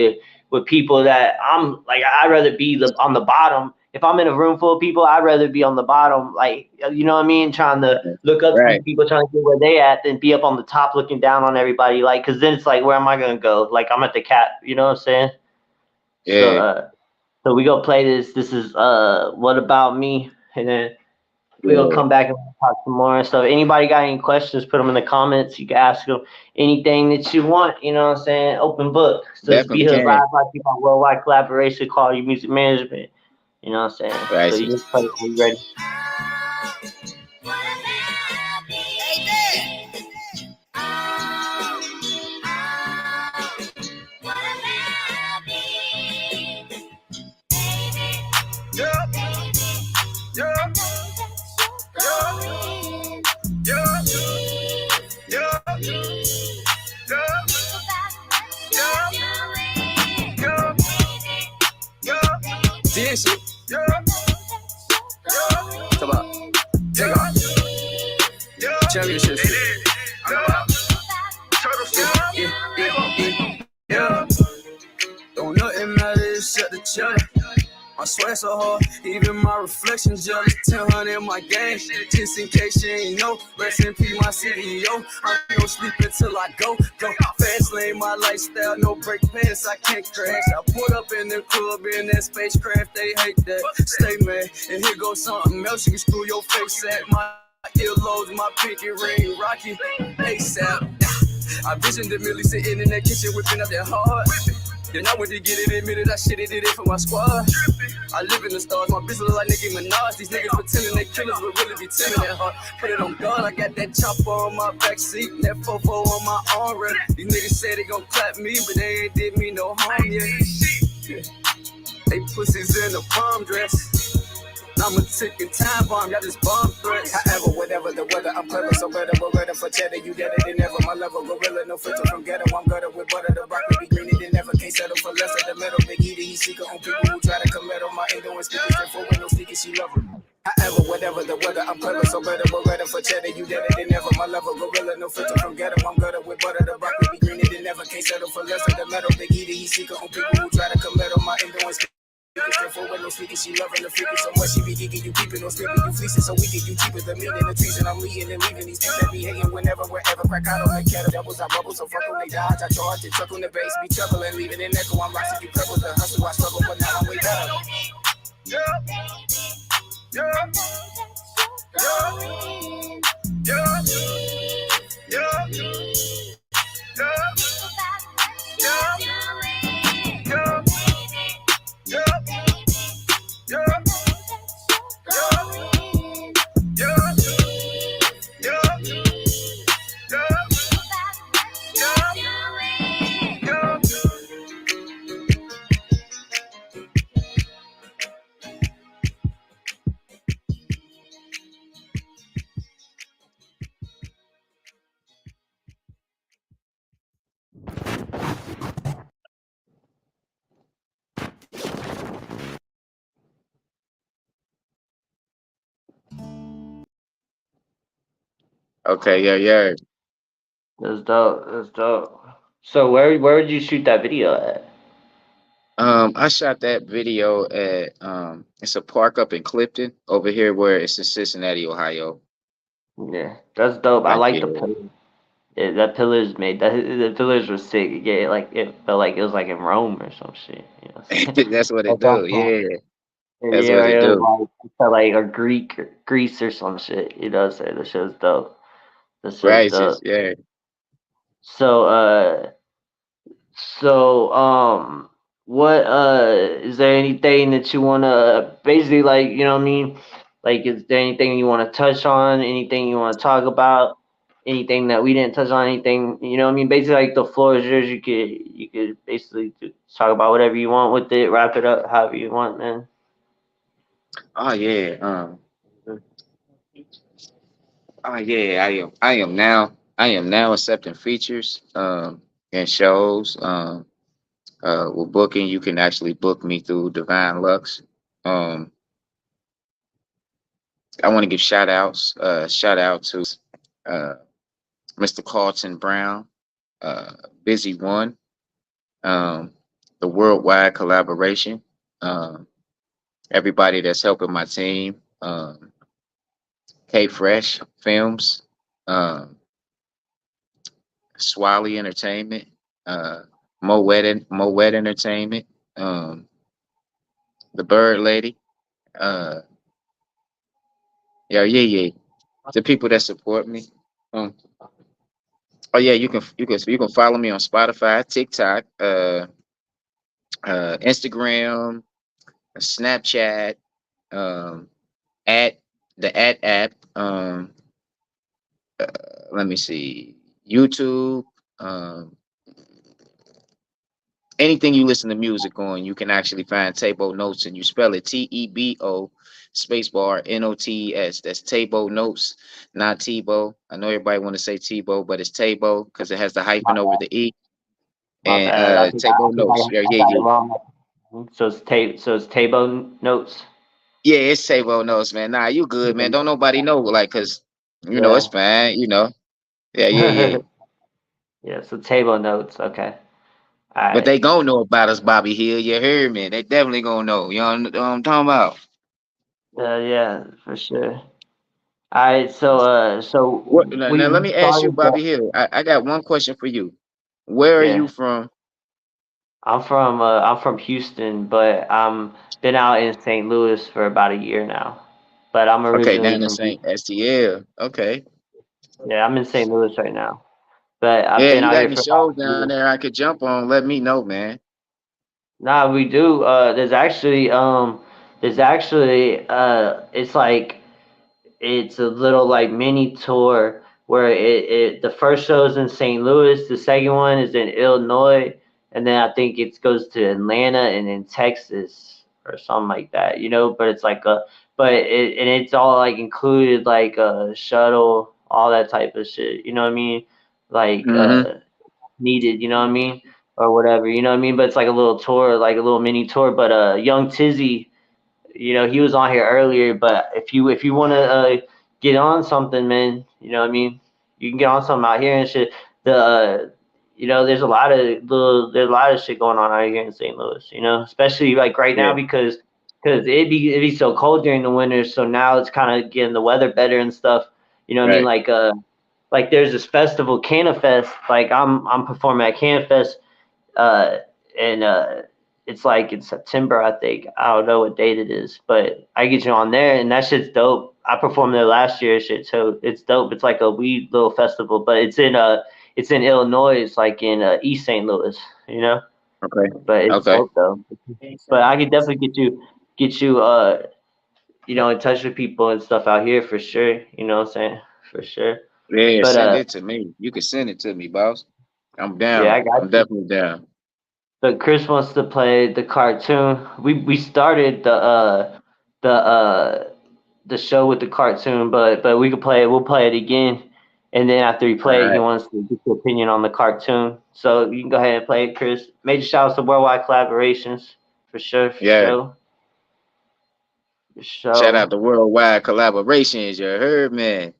with people that I'm like I'd rather be on the bottom. If I'm in a room full of people, I'd rather be on the bottom, like you know what I mean, trying to look up to these Right. people, trying to get where they at, than be up on the top looking down on everybody. Like, cause then it's like, where am I gonna go? Like I'm at the cap, you know what I'm saying? So Yeah. so we go play this. This is what about me, and then we gonna Yeah. come back and talk some more and stuff. Anybody got any questions? Put them in the comments. You can ask them anything that you want. You know what I'm saying? Open book. So it's Definitely Bhillz can. Live by people worldwide collaboration, quality music management. You know what I'm saying? So you Righteous. just play when you ready. This shit. Come on. Take off. Championship shit. Yeah. Don't nothing matter except the cheddar. I swear so hard, even my reflection jealous. 1000 in my game, just in case you ain't know. Rest in peace, my CEO. I'm no sleep until I go. Fast lane, my lifestyle, no break pants, I can't crash. I put up in the club in that spacecraft, they hate that. Stay mad, and here goes something else. You can screw your face at my earlobes, my pinky ring, Rocky ASAP. I visioned the Millie sitting in that kitchen whipping up that hard. Then I went to get it admitted, I shitted it for my squad. I live in the stars, my bitch look like Nicki Minaj. These niggas pretending they killers, but really be timid at heart. Put it on God, I got that chopper on my backseat, that fofo on my arm. These niggas say they gon' clap me, but they ain't did me no harm yet. Yeah. They pussies in a prom dress. I'm a ticking time bomb, y'all just bomb threats. However, whatever the weather, I'm clever, so better, we're better for cheddar. You deader than ever, my level gorilla, no filter from ghetto. I'm gutter with butter, the broccoli be greener than ever. Can't settle for less of the metal. Big eater, he seeker on people who try to come at on my endo and speaking straight forward, no sneaky, she love her. However, whatever the weather, I'm clever, so better, we're better for cheddar. You deader than ever, my level gorilla, no filter from ghetto. I'm gutter with butter, the broccoli be greener than ever. Can't settle for less of the metal. Big eater, he seeker on people who try to come at on my endo and speaking. Forward, no sneaking, she loving the freaking so much she be geeking, you keeping no sleeping, you fleecing so weak, you cheaper the meat and the trees, and I'm leading and leaving these people that be hating whenever, wherever, crack out on the kettle, doubles, I bubble, so fuck when they dodge, I charge, and truck on the base, be trouble and leaving an echo, I'm rocking you pebbles, the hustle, I struggle, but now I'm way better. Okay, yeah. That's dope. That's dope. So where did you shoot that video at? I shot that video at it's a park up in Clifton over here where it's in Cincinnati, Ohio. Yeah, that's dope. I Like, like the yeah. pillar. Yeah, that pillars made that the pillars were sick. Yeah, like it felt like it was like in Rome or some shit. You know what I'm saying? That's what it That's do. awesome. Yeah, that's Yeah, what right. it It was do. like it felt like a Greece or some shit. You know what I'm saying? That shit was dope. That shit was Righteous, dope. yeah. So what is there anything that you wanna basically like, you know what I mean? Like is there anything you wanna touch on, anything you wanna talk about, anything that we didn't touch on, anything, you know what I mean? Basically, like, the floor is yours. You could basically just talk about whatever you want with it, wrap it up however you want, man. Oh yeah. Oh yeah. I am now accepting features. And shows. With booking, you can actually book me through Divine Lux. Um, I want to give shout outs. Shout out to uh, Mr. Carlton Brown, Busy One, um, the worldwide collaboration. Um, Everybody that's helping my team. K Fresh Films, um, Swally Entertainment, uh, Moet Entertainment, um, the Bird Lady. Uh, yeah. The people that support me. Um, oh yeah, you can follow me on Spotify, TikTok, Instagram, Snapchat, um, at the at app. Let me see, YouTube. Um, Anything you listen to music on, you can actually find Tebo Notes, and you spell it Tebo spacebar Notes. That's Tebo Notes, not Tebow. I know everybody want to say Tebow, but it's Tebo because it has the My hyphen over bad. the E. My And bad. Tebo Notes. Yeah, I yeah, got it yeah. wrong. So it's Tabo Notes. Yeah, it's Tebo Notes, man. Nah, you good, man. Don't nobody know, like, cause it's Yeah. fine, Yeah. Yeah, so Tabo Notes. Okay. All But right. they gonna know about us, Bobby Hill. You heard me. They definitely gonna know. You know what I'm talking about? Yeah, for sure. All right, What so now, let we me ask you, started that. Bobby Hill. I got one question for you. Where are you Yeah, from? I'm from Houston, but I'm been out in St. Louis for about a year now. But I'm Okay, originally down in from St. Houston. STL. Okay. Yeah, I'm in St. Louis right now, but I've Yeah, been you out got here any for about shows a down year. there I could jump on? Let me know, man. Nah, we do. It's like it's a little like mini tour where it the first show is in St. Louis, the second one is in Illinois, and then I think it goes to Atlanta and then Texas or something like that, but it's like it's all like included like a shuttle, all that type of shit, you know what I mean? Like Mm-hmm. needed, you know what I mean? Or whatever, you know what I mean? But it's like a little tour, like a little mini tour. But Young Tizzy, he was on here earlier. But if you want to get on something, man, you know what I mean? You can get on something out here and shit. There's a lot of shit going on out here in St. Louis. Especially like right now Yeah, because it'd be so cold during the winter. So now it's kind of getting the weather better and stuff. You know what I mean? right. Like there's this festival, Canafest. Like I'm performing at Canafest, uh, and it's like in September, I think. I don't know what date it is, but I get you on there, and that shit's dope. I performed there last year, shit. So it's dope. It's like a weed little festival, but it's in Illinois. It's like in East St. Louis, you know. Okay. But it's Okay. dope though. But I could definitely get you in touch with people and stuff out here for sure. You know what I'm saying? For sure. Yeah, But send it to me. You can send it to me, boss. I'm yeah, down. I got I'm you. definitely down. So Chris wants to play the cartoon. We started the show with the cartoon, but we could play it. We'll play it again, and then after we All play it, he right. wants to get your opinion on the cartoon. So you can go ahead and play it, Chris. Major shouts to worldwide collaborations for sure, for Yeah. sure, for Shout out sure. to worldwide collaborations. You heard, man.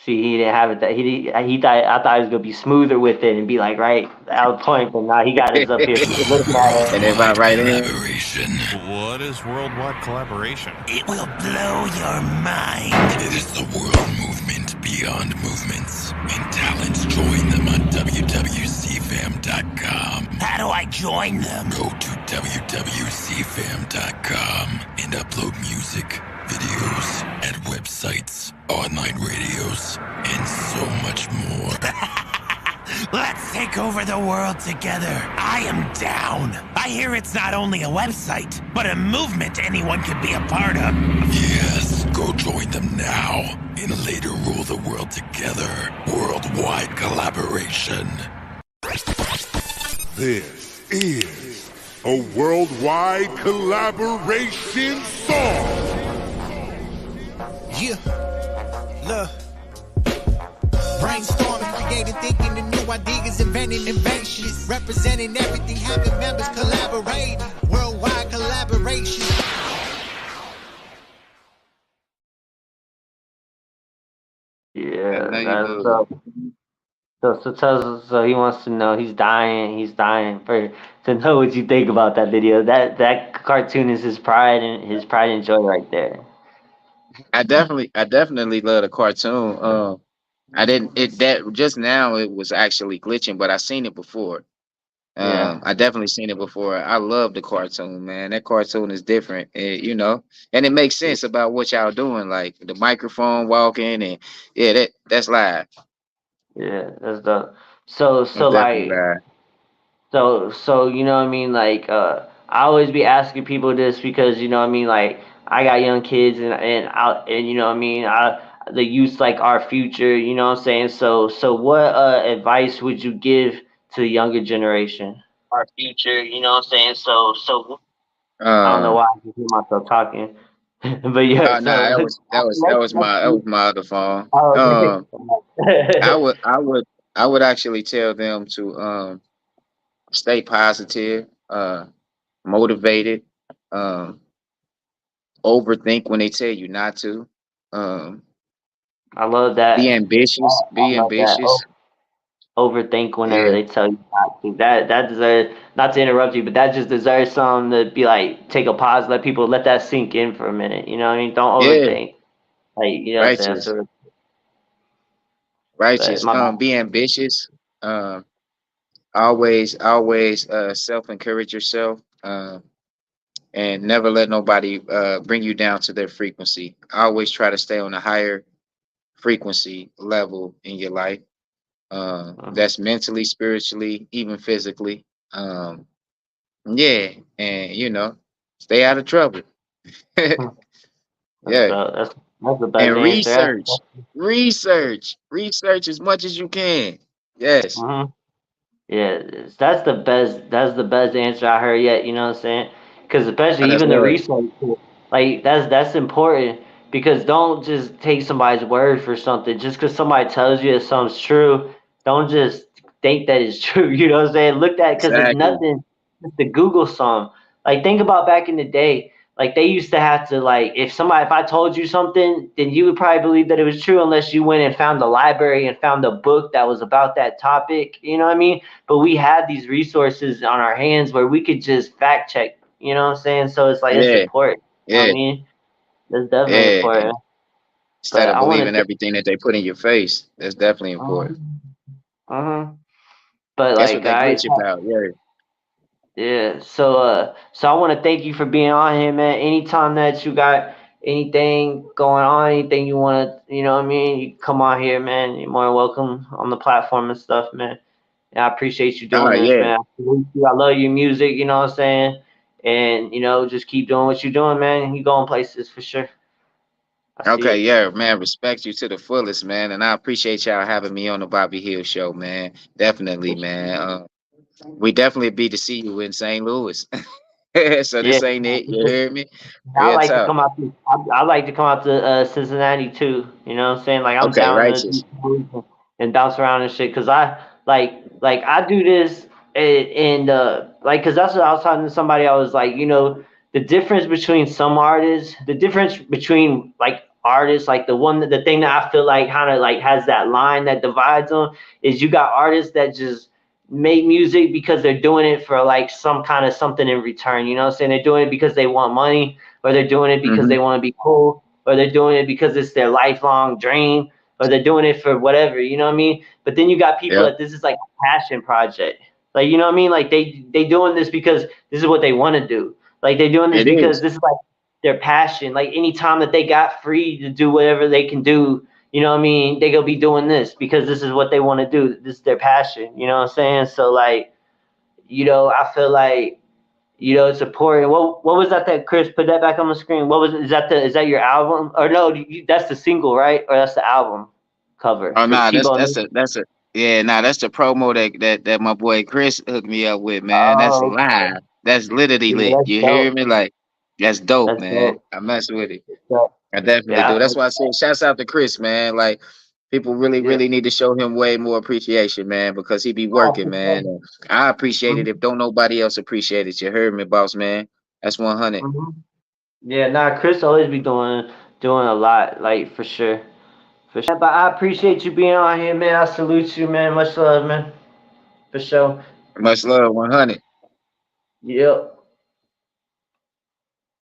See, he didn't have it. That he thought I thought he was gonna be smoother with it and be like right out point, but now he got us up here looking at it. And if I Worldwide write in, collaboration. What is worldwide collaboration? It will blow your mind. It is the world movement beyond movements, and talents join them on wwcfam.com. How do I join them? Go to wwcfam.com and upload music, videos, and websites, online radios, and so much more. Let's take over the world together. I am down. I hear it's not only a website, but a movement anyone can be a part of. Yes, go join them now. can later rule the world together. Worldwide collaboration. This is a worldwide collaboration song. Yeah, look. Brainstorming, creating, thinking, and new ideas, inventing inventions, representing everything, having members collaborate. Worldwide collaboration. Yeah, I know you that's do. so tells us, so he wants to know, he's dying for to know what you think about that video. That cartoon is his pride and joy right there. I definitely love the cartoon. I didn't it that just now it was actually glitching, but I seen it before. Yeah, I definitely seen it before. I love the cartoon, man. That cartoon is different, you know, and it makes sense about what y'all doing, like the microphone walking, and yeah, that's live. yeah, that's dope. So That's so definitely like live. so you know what I mean, like I always be asking people this because you know what I mean, like I got young kids and you know what I mean, the youth like our future, you know what I'm saying? So what advice would you give to the younger generation? Our future, you know what I'm saying? So I don't know Um, why I just hear myself talking. But yeah, oh no, so that was my other phone. oh, I okay. would I would I would actually tell them to stay positive, motivated, um, overthink when they tell you not to. Um, I love be that. ambitious. I Be love that. ambitious. Overthink whenever Yeah, they tell you not to. That deserves, not to interrupt you, but that just deserves some to be like take a pause, let people let that sink in for a minute. You know what I mean? Don't yeah, overthink. Like you know what I'm saying? righteous, So, but righteous. my Be ambitious. Always self encourage yourself. And never let nobody bring you down to their frequency. Always try to stay on a higher frequency level in your life. That's mentally, spiritually, even physically. Um, yeah, and you know, stay out of trouble. that's Yeah, that's the best and answer. research as much as you can. Yes, Mhm. Yeah, that's the best. That's the best answer I heard yet. You know what I'm saying? Because especially that's even the love. research, like that's important. Because don't just take somebody's word for something. Just because somebody tells you that something's true, don't just think that it's true. You know what I'm saying? Look at because it's Exactly. nothing just to Google some. Like think about back in the day. Like they used to have to like if I told you something, then you would probably believe that it was true unless you went and found the library and found a book that was about that topic. You know what I mean? But we had these resources on our hands where we could just fact check, you know what I'm saying? So it's like it's Yeah, important. You know what yeah, I mean? It's definitely yeah. important. Instead But of I want believing to everything that they put in your face, that's definitely important. uh-huh. But That's what like they guys, glitch about. Yeah. yeah. So I want to thank you for being on here, man. Anytime that you got anything going on, anything you want to, you know what I mean, you come on here, man. You're more than welcome on the platform and stuff, man. And I appreciate you Oh doing this, yeah. man. I salute you. I love your music, you know what I'm saying? And, you know, just keep doing what you're doing, man. You going places for sure. I see Okay, it. yeah, man. Respect you to the fullest, man. And I appreciate y'all having me on the Bobby Hill show, man. Definitely, For sure. man. We definitely be to see you in St. Louis. So Yeah. this ain't it. You hear me? I Real like to tough. come out to I like to come out to Cincinnati too. You know what I'm saying? Like I'm Okay, down to righteous. do shows and bounce around and shit. Cause I like I do this and like cause that's what I was talking to somebody. I was like, you know, the difference between some artists, the difference between like artists, like the thing that I feel like kind of like has that line that divides them is you got artists that just make music because they're doing it for like some kind of something in return. You know what I'm saying? They're doing it because they want money, or they're doing it because Hmm. they want to be cool, or they're doing it because it's their lifelong dream, or they're doing it for whatever, you know what I mean? But then you got people Yep. that this is like a passion project. Like, you know what I mean? Like they doing this because this is what they want to do. Like they're doing this It because is. this is like their passion. Like anytime that they got free to do whatever they can do, you know what I mean? They gonna be doing this because this is what they want to do. This is their passion. You know what I'm saying? So like, you know, I feel like You know, it's important. What was that Chris put that back on the screen? What was is that your album or no? That's the single, right? Or that's the album cover Oh for nah, Tebo that's Notes? a yeah, nah, that's the promo that my boy Chris hooked me up with, man. That's Oh, live. That's literally yeah, lit. that's You hear dope. me? Like that's dope, That's man. dope. I mess with it. So, I definitely yeah, do. That's why I say shouts out to Chris, man. Like people really, yeah. really need to show him way more appreciation, man, because he be Oh, working, for man. sure. And I appreciate it Mhm, if don't nobody else appreciate it. You heard me, boss man. That's 100. mhm. Yeah, nah, Chris always be doing a lot, like for sure, for sure. But I appreciate you being on here, man. I salute you, man. Much love, man. For sure. Much love, 100. Yep.